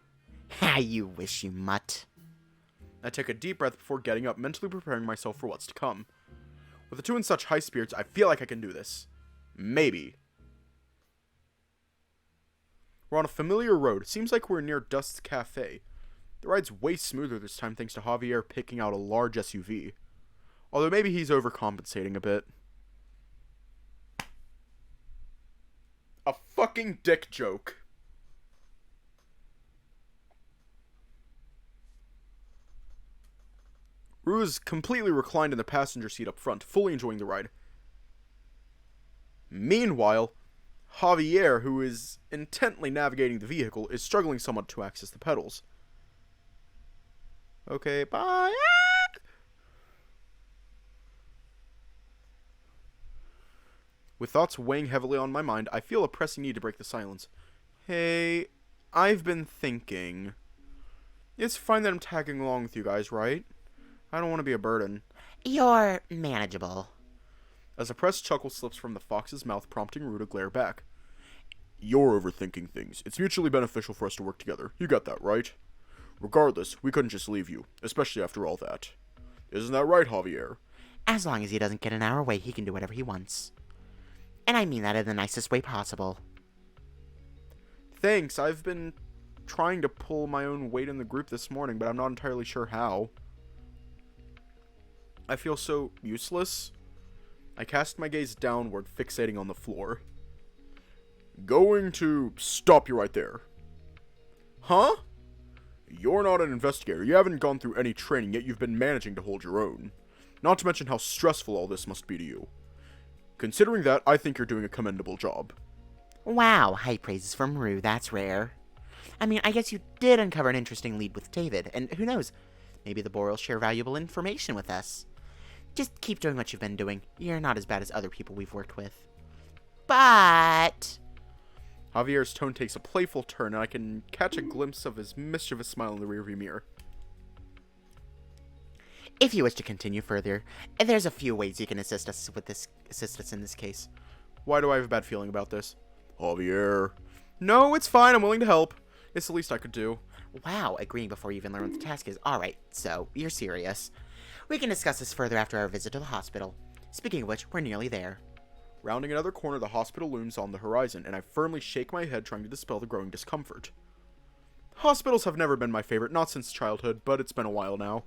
Ha, you wish, you mutt. I take a deep breath before getting up, mentally preparing myself for what's to come. With the two in such high spirits, I feel like I can do this. Maybe. We're on a familiar road. Seems like we're near Dust's Cafe. The ride's way smoother this time thanks to Javier picking out a large SUV. Although maybe he's overcompensating a bit. A fucking dick joke. Rue is completely reclined in the passenger seat up front, fully enjoying the ride. Meanwhile, Javier, who is intently navigating the vehicle, is struggling somewhat to access the pedals. Okay, bye. With thoughts weighing heavily on my mind, I feel a pressing need to break the silence. Hey, I've been thinking. It's fine that I'm tagging along with you guys, right? I don't want to be a burden. You're manageable. A suppressed chuckle slips from the fox's mouth, prompting Rue to glare back. You're overthinking things. It's mutually beneficial for us to work together. You got that, right? Regardless, we couldn't just leave you, especially after all that. Isn't that right, Javier? As long as he doesn't get in our way, he can do whatever he wants. And I mean that in the nicest way possible. Thanks, I've been trying to pull my own weight in the group this morning, but I'm not entirely sure how. I feel so useless. I cast my gaze downward, fixating on the floor. Going to stop you right there. Huh? You're not an investigator. You haven't gone through any training, yet you've been managing to hold your own. Not to mention how stressful all this must be to you. Considering that, I think you're doing a commendable job. Wow, high praises from Rue, that's rare. I mean, I guess you did uncover an interesting lead with David, and who knows, maybe the boar will share valuable information with us. Just keep doing what you've been doing. You're not as bad as other people we've worked with. But... Javier's tone takes a playful turn, and I can catch a glimpse of his mischievous smile in the rearview mirror. if you wish to continue further, there's a few ways you can assist us in this case. Why do I have a bad feeling about this? Javier. No, it's fine. I'm willing to help. It's the least I could do. Wow, agreeing before you even learn what the task is. Alright, so, you're serious. We can discuss this further after our visit to the hospital. Speaking of which, we're nearly there. Rounding another corner, the hospital looms on the horizon, and I firmly shake my head trying to dispel the growing discomfort. Hospitals have never been my favorite, not since childhood, but it's been a while now.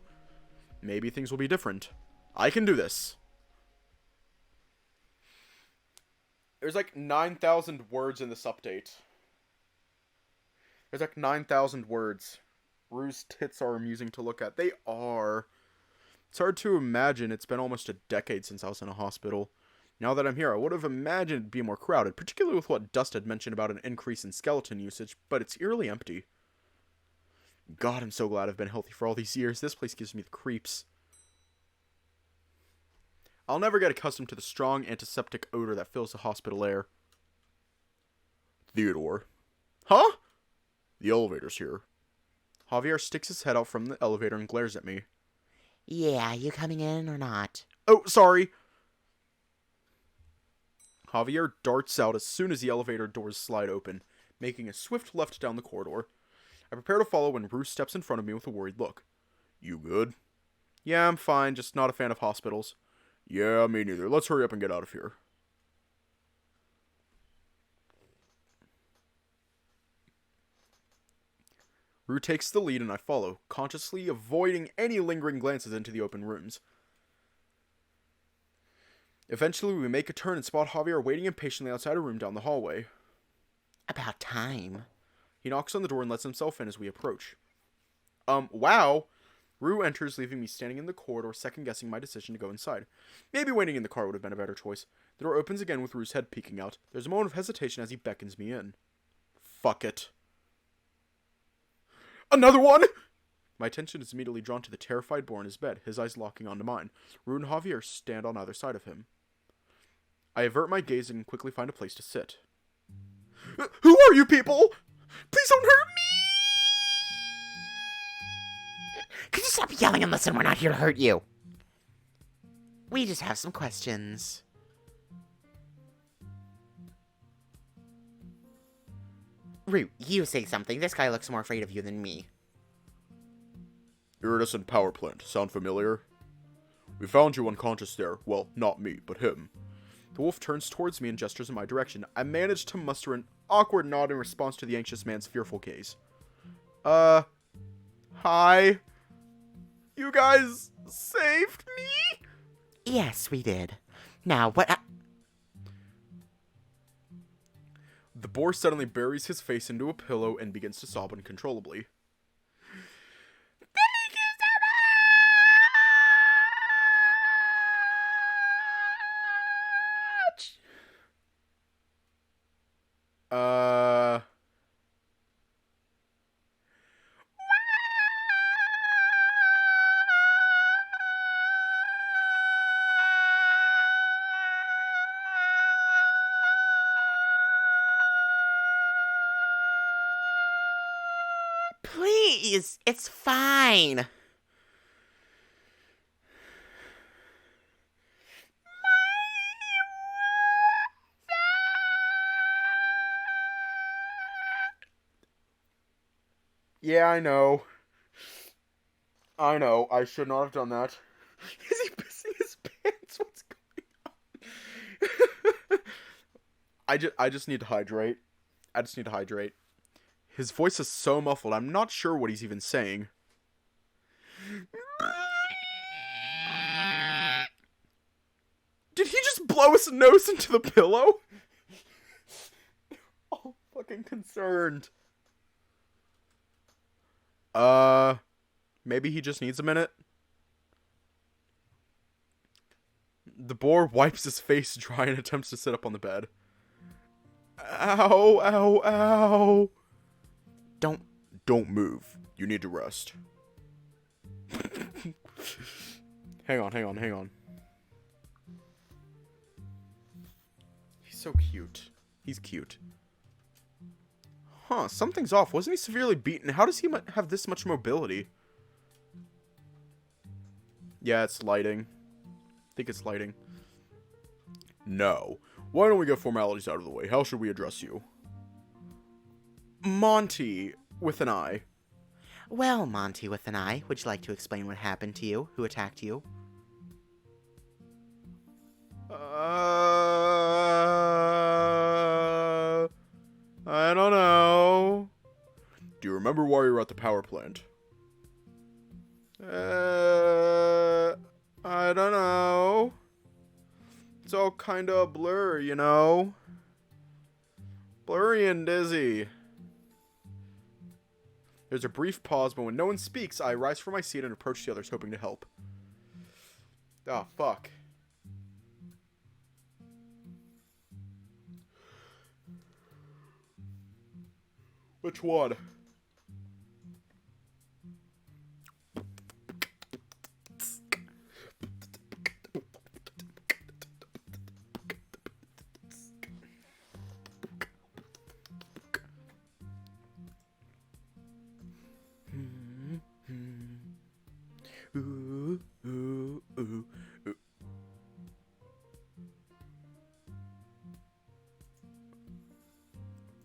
Maybe things will be different. I can do this. There's like 9,000 words in this update. There's like 9,000 words. Rue's tits are amusing to look at. They are. It's hard to imagine. It's been almost a decade since I was in a hospital. Now that I'm here, I would have imagined it'd be more crowded, particularly with what Dust had mentioned about an increase in skeleton usage, but it's eerily empty. God, I'm so glad I've been healthy for all these years. This place gives me the creeps. I'll never get accustomed to the strong antiseptic odor that fills the hospital air. Theodore. Huh? The elevator's here. Javier sticks his head out from the elevator and glares at me. Yeah, you coming in or not? Oh, sorry. Javier darts out as soon as the elevator doors slide open, making a swift left down the corridor. I prepare to follow when Bruce steps in front of me with a worried look. You good? Yeah, I'm fine, just not a fan of hospitals. Yeah, me neither. Let's hurry up and get out of here. Rue takes the lead and I follow, consciously avoiding any lingering glances into the open rooms. Eventually, we make a turn and spot Javier waiting impatiently outside a room down the hallway. About time. He knocks on the door and lets himself in as we approach. Wow! Rue enters, leaving me standing in the corridor, second-guessing my decision to go inside. Maybe waiting in the car would have been a better choice. The door opens again with Rue's head peeking out. There's a moment of hesitation as he beckons me in. Fuck it. Another one?! My attention is immediately drawn to the terrified boar in his bed, his eyes locking onto mine. Rue and Javier stand on either side of him. I avert my gaze and quickly find a place to sit. Who are you people? Please don't hurt Could you stop yelling and listen? We're not here to hurt you. We just have some questions. Root, you say something. This guy looks more afraid of you than me. Iridescent power plant. Sound familiar? We found you unconscious there. Well, not me, but him. The wolf turns towards me and gestures in my direction. I manage to muster an awkward nod in response to the anxious man's fearful gaze. Hi? You guys saved me? Yes, we did. Now, what... The boar suddenly buries his face into a pillow and begins to sob uncontrollably. Thank you so much! Please, it's fine. Yeah, I know. I should not have done that. Is he pissing his pants? What's going on? I just need to hydrate. His voice is so muffled, I'm not sure what he's even saying. Did he just blow his nose into the pillow? All fucking concerned. Maybe he just needs a minute? The boar wipes his face dry and attempts to sit up on the bed. Ow, ow, ow. Don't move. You need to rest. Hang on. He's so cute. He's cute. Huh, something's off. Wasn't he severely beaten? How does he have this much mobility? Yeah, it's lighting. I think it's lighting. No. Why don't we get formalities out of the way? How should we address you? Monty, with an I. Well, Monty with an eye, would you like to explain what happened to you? Who attacked you? I don't know. Do you remember why you were at the power plant? I don't know. It's all kinda a blur, you know? Blurry and dizzy. There's a brief pause, but when no one speaks, I rise from my seat and approach the others, hoping to help. Ah, fuck. Which one? Ooh, ooh, ooh, ooh.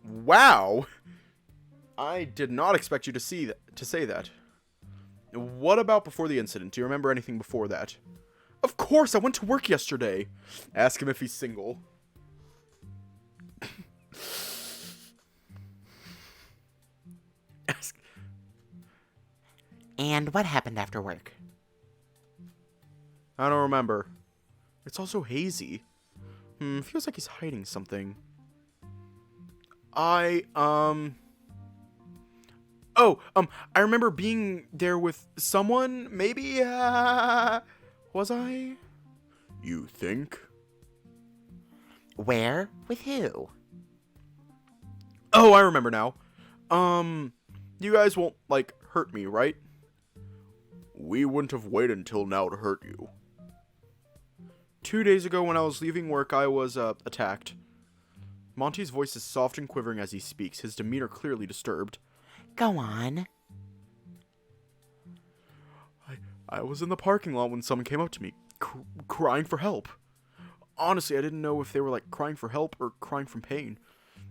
Wow! I did not expect you to say that. What about before the incident? Do you remember anything before that? Of course, I went to work yesterday. Ask him if he's single. Ask. And what happened after work? I don't remember. It's also hazy. Feels like he's hiding something. I remember being there with someone, maybe, was I? You think? Where? With who? Oh, I remember now. You guys won't, like, hurt me, right? We wouldn't have waited until now to hurt you. 2 days ago when I was leaving work, I was, attacked. Monty's voice is soft and quivering as he speaks, his demeanor clearly disturbed. Go on. I was in the parking lot when someone came up to me, crying for help. Honestly, I didn't know if they were, like, crying for help or crying from pain.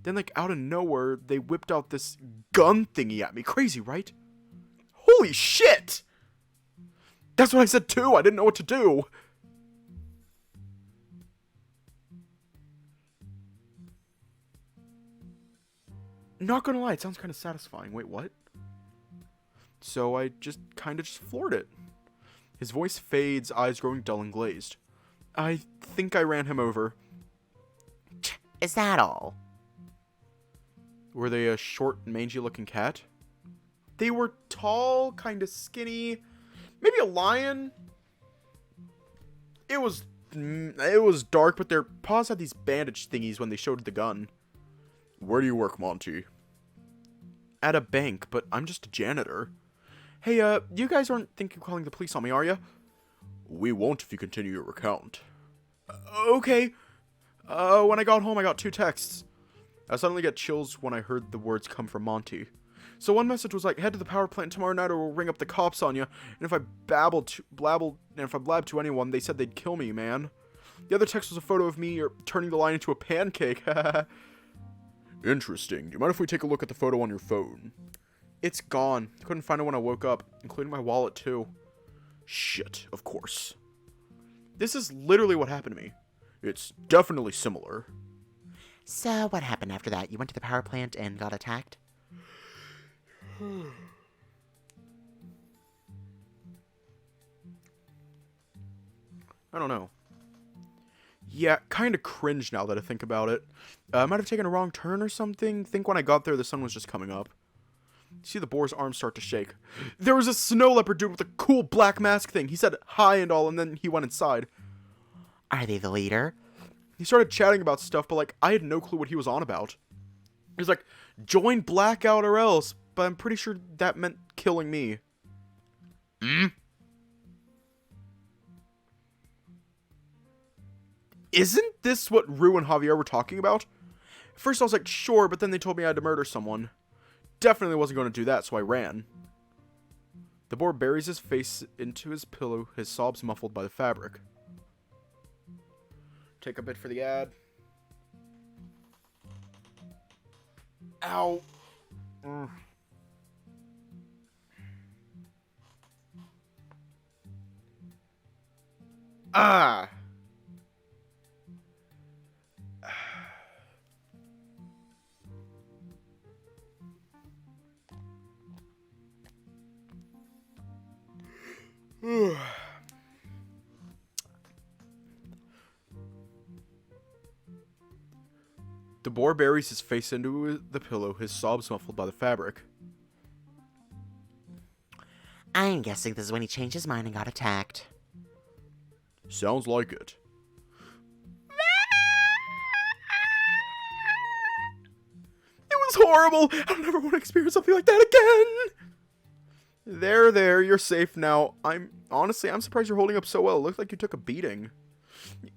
Then, like, out of nowhere, they whipped out this gun thingy at me. Crazy, right? Holy shit! That's what I said, too. I didn't know what to do. Not gonna lie, it sounds kind of satisfying. Wait, what? So I just kind of floored it. His voice fades, eyes growing dull and glazed. I think I ran him over. Is that all? Were they a short, mangy-looking cat? They were tall, kind of skinny. Maybe a lion? It was dark, but their paws had these bandage thingies when they showed the gun. Where do you work, Monty? At a bank, but I'm just a janitor. Hey, you guys aren't thinking of calling the police on me, are you? We won't if you continue your account. Okay. When I got home, I got 2 texts. I suddenly get chills when I heard the words come from Monty. So one message was like, head to the power plant tomorrow night or we'll ring up the cops on you. And if I blabbed to anyone, they said they'd kill me, man. The other text was a photo of me turning the line into a pancake. Interesting. Do you mind if we take a look at the photo on your phone? It's gone. Couldn't find it when I woke up, including my wallet too. Shit, of course. This is literally what happened to me. It's definitely similar. So, what happened after that? You went to the power plant and got attacked? I don't know. Yeah, kind of cringe now that I think about it. I might have taken a wrong turn or something. Think when I got there, the sun was just coming up. See the boar's arms start to shake. There was a snow leopard dude with a cool black mask thing. He said hi and all, and then he went inside. Are they the leader? He started chatting about stuff, but, like, I had no clue what he was on about. He was like, join Blackout or else, but I'm pretty sure that meant killing me. Isn't this what Rue and Javier were talking about? At first I was like, sure, but then they told me I had to murder someone. Definitely wasn't going to do that, so I ran. The boar buries his face into his pillow, his sobs muffled by the fabric. Take a bit for the ad. Ow. Ah. The boar buries his face into the pillow, his sobs muffled by the fabric. I'm guessing this is when he changed his mind and got attacked. Sounds like it. It was horrible! I don't ever want to experience something like that again! There, you're safe now. I'm surprised you're holding up so well. It looked like you took a beating.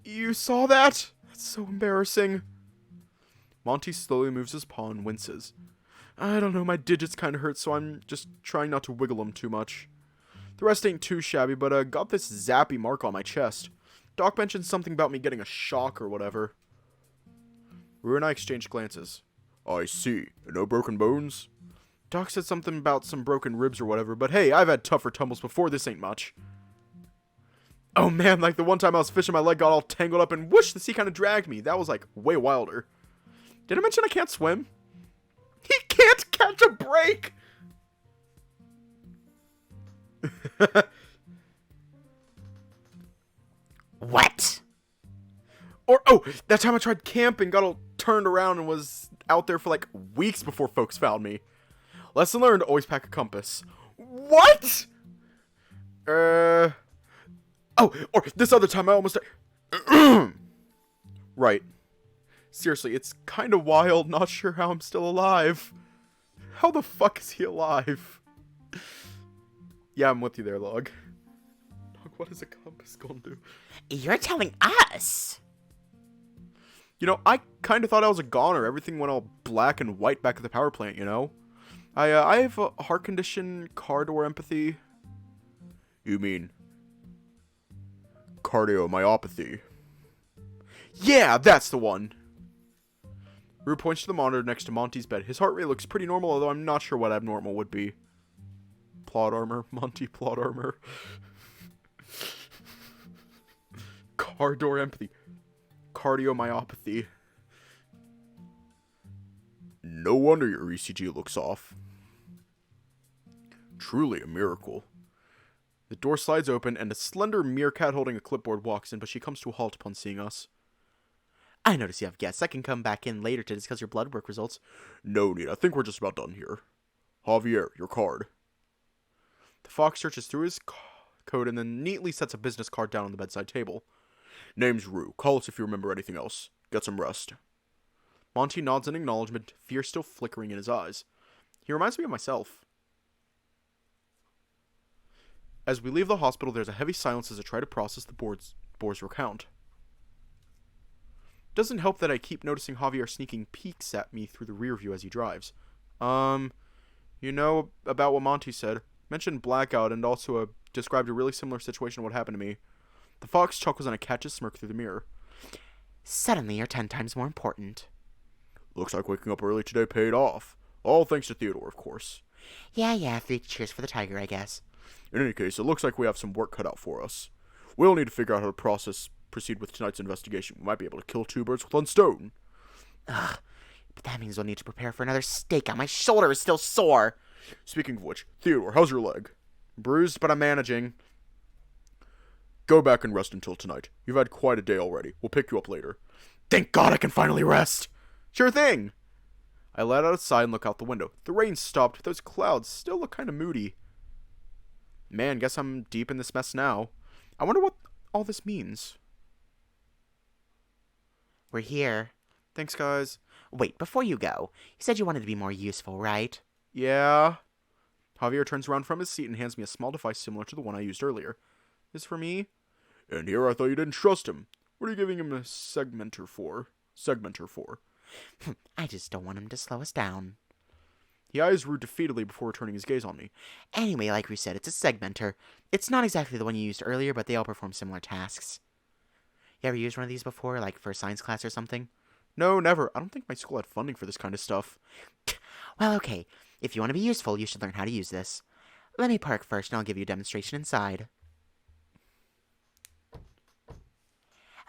You saw that? That's so embarrassing. Monty slowly moves his paw and winces. I don't know, my digits kind of hurt, so I'm just trying not to wiggle them too much. The rest ain't too shabby, but got this zappy mark on my chest. Doc mentioned something about me getting a shock or whatever. Rue and I exchanged glances. I see. No broken bones? Doc said something about some broken ribs or whatever, but hey, I've had tougher tumbles before, this ain't much. Oh man, like the one time I was fishing, my leg got all tangled up and whoosh, the sea kind of dragged me. That was like way wilder. Did I mention I can't swim? He can't catch a break! What? Or, oh, that time I tried camping, got all turned around and was out there for like weeks before folks found me. Lesson learned, always pack a compass. What? Oh, or this other time I almost... Right. Seriously, it's kind of wild, not sure how I'm still alive. How the fuck is he alive? Yeah, I'm with you there, Log. Log, what is a compass gonna do? You're telling us? You know, I kind of thought I was a goner. Everything went all black and white back at the power plant, you know? I have a heart condition, car door empathy. You mean cardiomyopathy? Yeah, that's the one! Rue points to the monitor next to Monty's bed. His heart rate looks pretty normal, although I'm not sure what abnormal would be. Plot armor. Monty plot armor. Car door empathy. Cardiomyopathy. No wonder your ECG looks off. Truly a miracle. The door slides open, and a slender meerkat holding a clipboard walks in, but she comes to a halt upon seeing us. I notice you have guests. I can come back in later to discuss your blood work results. No need, I think we're just about done here. Javier, your card. The fox searches through his coat and then neatly sets a business card down on the bedside table. Name's Rue. Call us if you remember anything else. Get some rest. Monty nods in acknowledgement, fear still flickering in his eyes. He reminds me of myself. As we leave the hospital, there's a heavy silence as I try to process the boar's recount. Doesn't help that I keep noticing Javier sneaking peeks at me through the rear view as he drives. You know about what Monty said. Mentioned blackout and also described a really similar situation to what happened to me. The fox chuckles and I catch a smirk through the mirror. Suddenly you're 10 times more important. Looks like waking up early today paid off. All thanks to Theodore, of course. Yeah, 3 cheers for the tiger, I guess. In any case, it looks like we have some work cut out for us. We'll need to figure out how to proceed with tonight's investigation. We might be able to kill 2 birds with 1 stone. Ugh, but that means we'll need to prepare for another stakeout. My shoulder is still sore. Speaking of which, Theodore, how's your leg? Bruised, but I'm managing. Go back and rest until tonight. You've had quite a day already. We'll pick you up later. Thank God I can finally rest! Sure thing! I let out a sigh and look out the window. The rain stopped, but those clouds still look kind of moody. Man, guess I'm deep in this mess now. I wonder what all this means. We're here. Thanks, guys. Wait, before you go, you said you wanted to be more useful, right? Yeah. Javier turns around from his seat and hands me a small device similar to the one I used earlier. This for me? And here I thought you didn't trust him. What are you giving him a segmenter for? I just don't want him to slow us down. He eyes Rue defeatedly before turning his gaze on me. Anyway, like we said, it's a segmenter. It's not exactly the one you used earlier, but they all perform similar tasks. You ever used one of these before, like for science class or something? No, never. I don't think my school had funding for this kind of stuff. Well, okay. If you want to be useful, you should learn how to use this. Let me park first, and I'll give you a demonstration inside.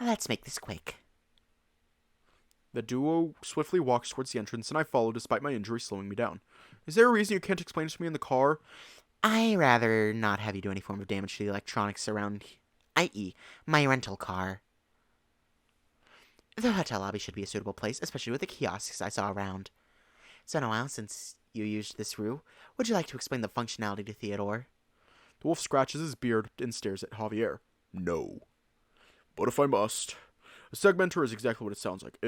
Let's make this quick. The duo swiftly walks towards the entrance, and I follow despite my injury slowing me down. Is there a reason you can't explain it to me in the car? I'd rather not have you do any form of damage to the electronics around, i.e., my rental car. The hotel lobby should be a suitable place, especially with the kiosks I saw around. It's been a while since you used this, Rue. Would you like to explain the functionality to Theodore? The wolf scratches his beard and stares at Javier. No. But if I must. A segmenter is exactly what it sounds like.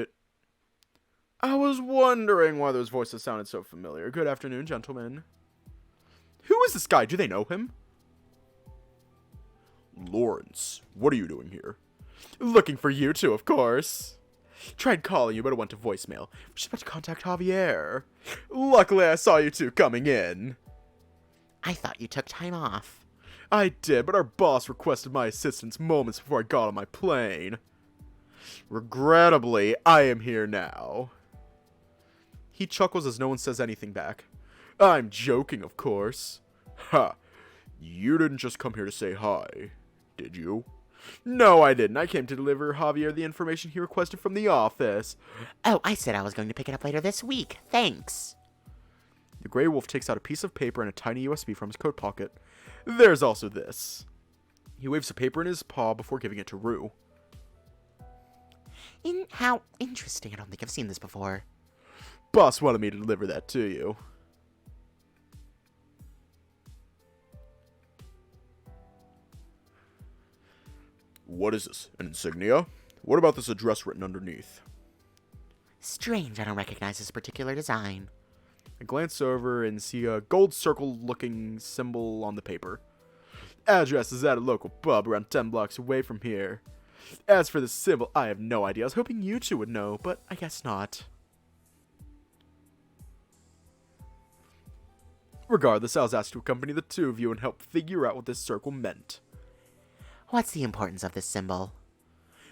I was wondering why those voices sounded so familiar. Good afternoon, gentlemen. Who is this guy? Do they know him? Lawrence, what are you doing here? Looking for you two, of course. Tried calling you, but it went to voicemail. We're just about to contact Javier. Luckily, I saw you two coming in. I thought you took time off. I did, but our boss requested my assistance moments before I got on my plane. Regrettably, I am here now. He chuckles as no one says anything back. I'm joking, of course. Ha! You didn't just come here to say hi, did you? No, I didn't. I came to deliver Javier the information he requested from the office. Oh, I said I was going to pick it up later this week. Thanks. The gray wolf takes out a piece of paper and a tiny USB from his coat pocket. There's also this. He waves the paper in his paw before giving it to Rue. How interesting. I don't think I've seen this before. Boss wanted me to deliver that to you. What is this? An insignia? What about this address written underneath? Strange, I don't recognize this particular design. I glance over and see a gold circle-looking symbol on the paper. Address is at a local pub around 10 blocks away from here. As for the symbol, I have no idea. I was hoping you two would know, but I guess not. Regardless, I was asked to accompany the two of you and help figure out what this circle meant. What's the importance of this symbol?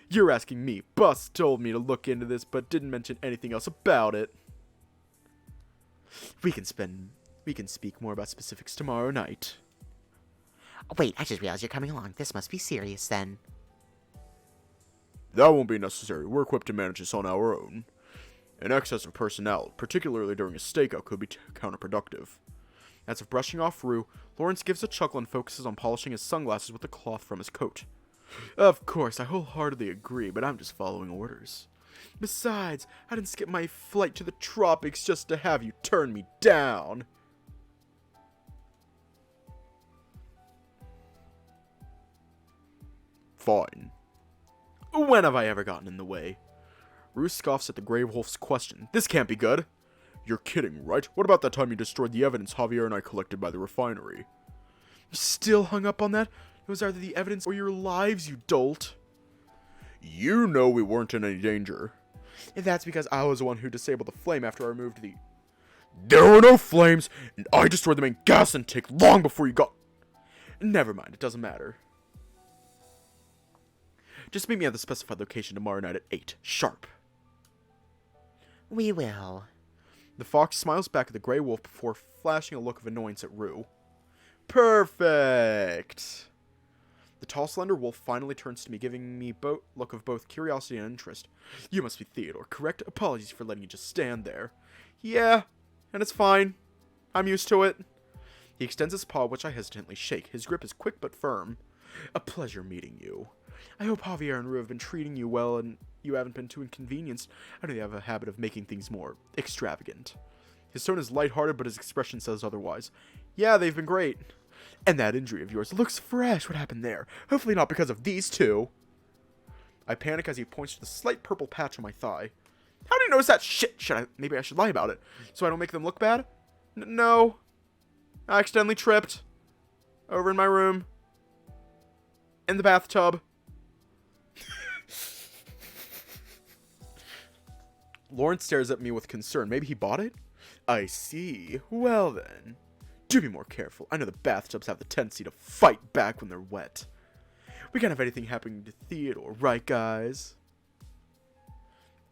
You're asking me. Bus told me to look into this, but didn't mention anything else about it. We can speak more about specifics tomorrow night. Wait, I just realized you're coming along. This must be serious, then. That won't be necessary. We're equipped to manage this on our own. An excess of personnel, particularly during a stakeout, could be counterproductive. As if brushing off Rue, Lawrence gives a chuckle and focuses on polishing his sunglasses with the cloth from his coat. Of course, I wholeheartedly agree, but I'm just following orders. Besides, I didn't skip my flight to the tropics just to have you turn me down. Fine. When have I ever gotten in the way? Rue scoffs at the Grey Wolf's question. This can't be good. You're kidding, right? What about that time you destroyed the evidence Javier and I collected by the refinery? You still hung up on that? It was either the evidence or your lives, you dolt. You know we weren't in any danger. And that's because I was the one who disabled the flame after I removed the... There were no flames, and I destroyed the main gas intake long before you got... Never mind, it doesn't matter. Just meet me at the specified location tomorrow night at 8, sharp. We will. The fox smiles back at the Grey Wolf before flashing a look of annoyance at Rue. Perfect! The tall, slender wolf finally turns to me, giving me a look of both curiosity and interest. You must be Theodore, correct? Apologies for letting you just stand there. Yeah, and it's fine. I'm used to it. He extends his paw, which I hesitantly shake. His grip is quick but firm. A pleasure meeting you. I hope Javier and Rue have been treating you well and you haven't been too inconvenienced. I know they have a habit of making things more extravagant. His tone is lighthearted, but his expression says otherwise. Yeah, they've been great. And that injury of yours looks fresh. What happened there? Hopefully not because of these two. I panic as he points to the slight purple patch on my thigh. How do you notice that shit? Maybe I should lie about it, so I don't make them look bad? No. I accidentally tripped. Over in my room. In the bathtub. Lawrence stares at me with concern. Maybe he bought it? I see. Well then. Do be more careful. I know the bathtubs have the tendency to fight back when they're wet. We can't have anything happening to Theodore, right guys?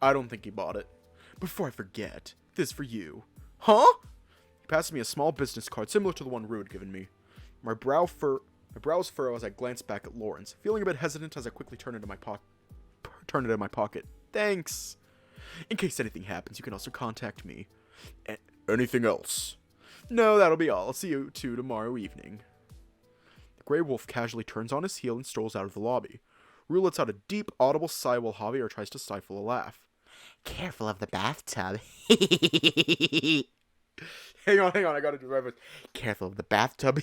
I don't think he bought it. Before I forget, this is for you. Huh? He passes me a small business card similar to the one Rue had given me. My brows furrow as I glance back at Lawrence, feeling a bit hesitant as I quickly turn it in my pocket. Thanks. In case anything happens, you can also contact me. Anything else? No, that'll be all. I'll see you two tomorrow evening. The Grey Wolf casually turns on his heel and strolls out of the lobby. Rue lets out a deep, audible sigh while Javier tries to stifle a laugh. Careful of the bathtub. Hang on, I gotta do my voice. Careful of the bathtub.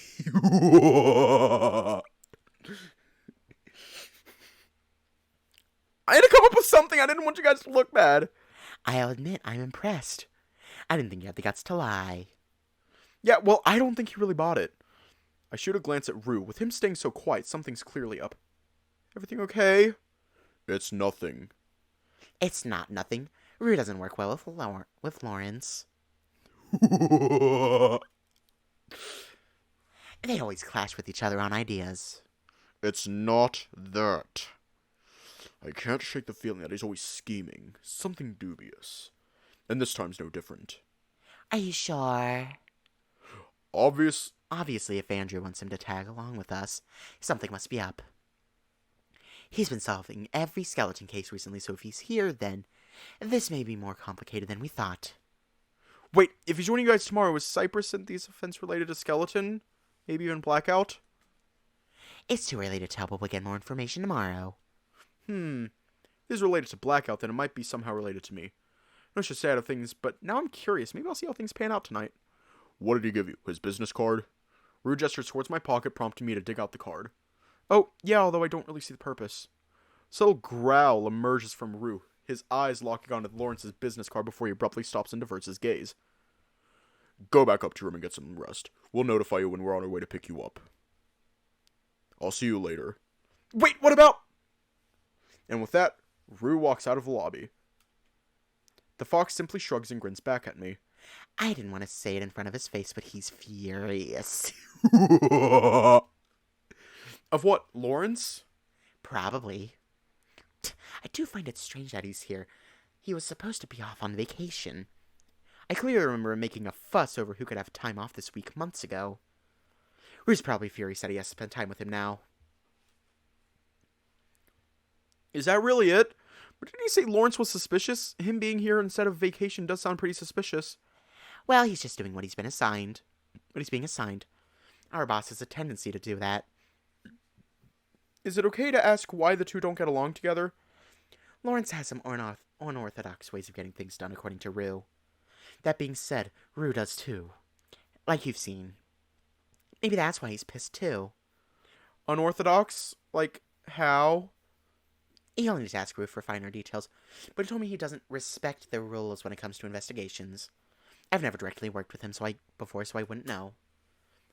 I had to come up with something. I didn't want you guys to look bad. I'll admit, I'm impressed. I didn't think you had the guts to lie. Yeah, well, I don't think he really bought it. I shoot a glance at Rue. With him staying so quiet, something's clearly up. Everything okay? It's nothing. It's not nothing. Rue doesn't work well with Lawrence. They always clash with each other on ideas. It's not that. I can't shake the feeling that he's always scheming. Something dubious. And this time's no different. Are you sure? Obviously, if Andrew wants him to tag along with us, something must be up. He's been solving every skeleton case recently, so if he's here, then this may be more complicated than we thought. Wait, if he's joining you guys tomorrow, is Cypress and these offense related to skeleton? Maybe even Blackout? It's too early to tell, but we'll get more information tomorrow. If this is related to Blackout, then it might be somehow related to me. No, it's just sad of things, but now I'm curious. Maybe I'll see how things pan out tonight. What did he give you? His business card? Rue gestures towards my pocket, prompting me to dig out the card. Oh, yeah, although I don't really see the purpose. Subtle growl emerges from Rue, his eyes locking onto Lawrence's business card before he abruptly stops and diverts his gaze. Go back up to your room and get some rest. We'll notify you when we're on our way to pick you up. I'll see you later. Wait, what about... And with that, Rue walks out of the lobby. The fox simply shrugs and grins back at me. I didn't want to say it in front of his face, but he's furious. Of what, Lawrence? Probably. I do find it strange that he's here. He was supposed to be off on vacation. I clearly remember him making a fuss over who could have time off this week months ago. Rue's probably furious that he has to spend time with him now. Is that really it? But didn't he say Lawrence was suspicious? Him being here instead of vacation does sound pretty suspicious. Well, he's just doing what he's been assigned. What he's being assigned. Our boss has a tendency to do that. Is it okay to ask why the two don't get along together? Lawrence has some unorthodox ways of getting things done, according to Rue. That being said, Rue does too. Like you've seen. Maybe that's why he's pissed too. Unorthodox? Like, how? He'll need to ask Rue for finer details, but he told me he doesn't respect the rules when it comes to investigations. I've never directly worked with him so I wouldn't know.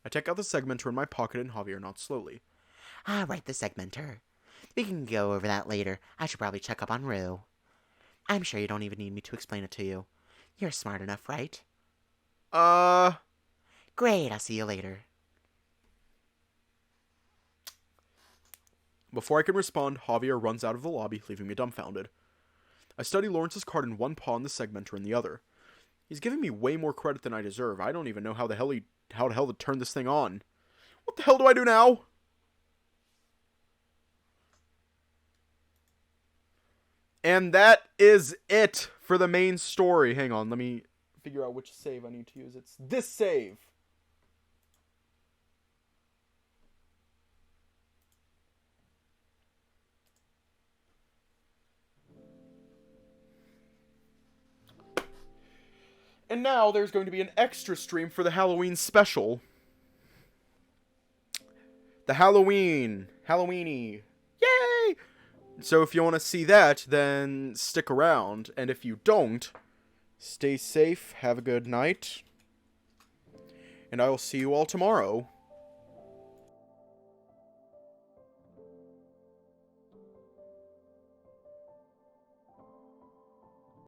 I take out the segmenter in my pocket and Javier nods slowly. Ah, right, the segmenter. We can go over that later. I should probably check up on Rue. I'm sure you don't even need me to explain it to you. You're smart enough, right? Great, I'll see you later. Before I can respond, Javier runs out of the lobby, leaving me dumbfounded. I study Lawrence's card in one paw and the segmenter in the other. He's giving me way more credit than I deserve. I don't even know how the hell to turn this thing on. What the hell do I do now? And that is it for the main story. Hang on, let me figure out which save I need to use. It's this save. And now there's going to be an extra stream for the Halloween special. The Halloweeny. Yay! So if you want to see that, then stick around. And if you don't, stay safe, have a good night. And I will see you all tomorrow.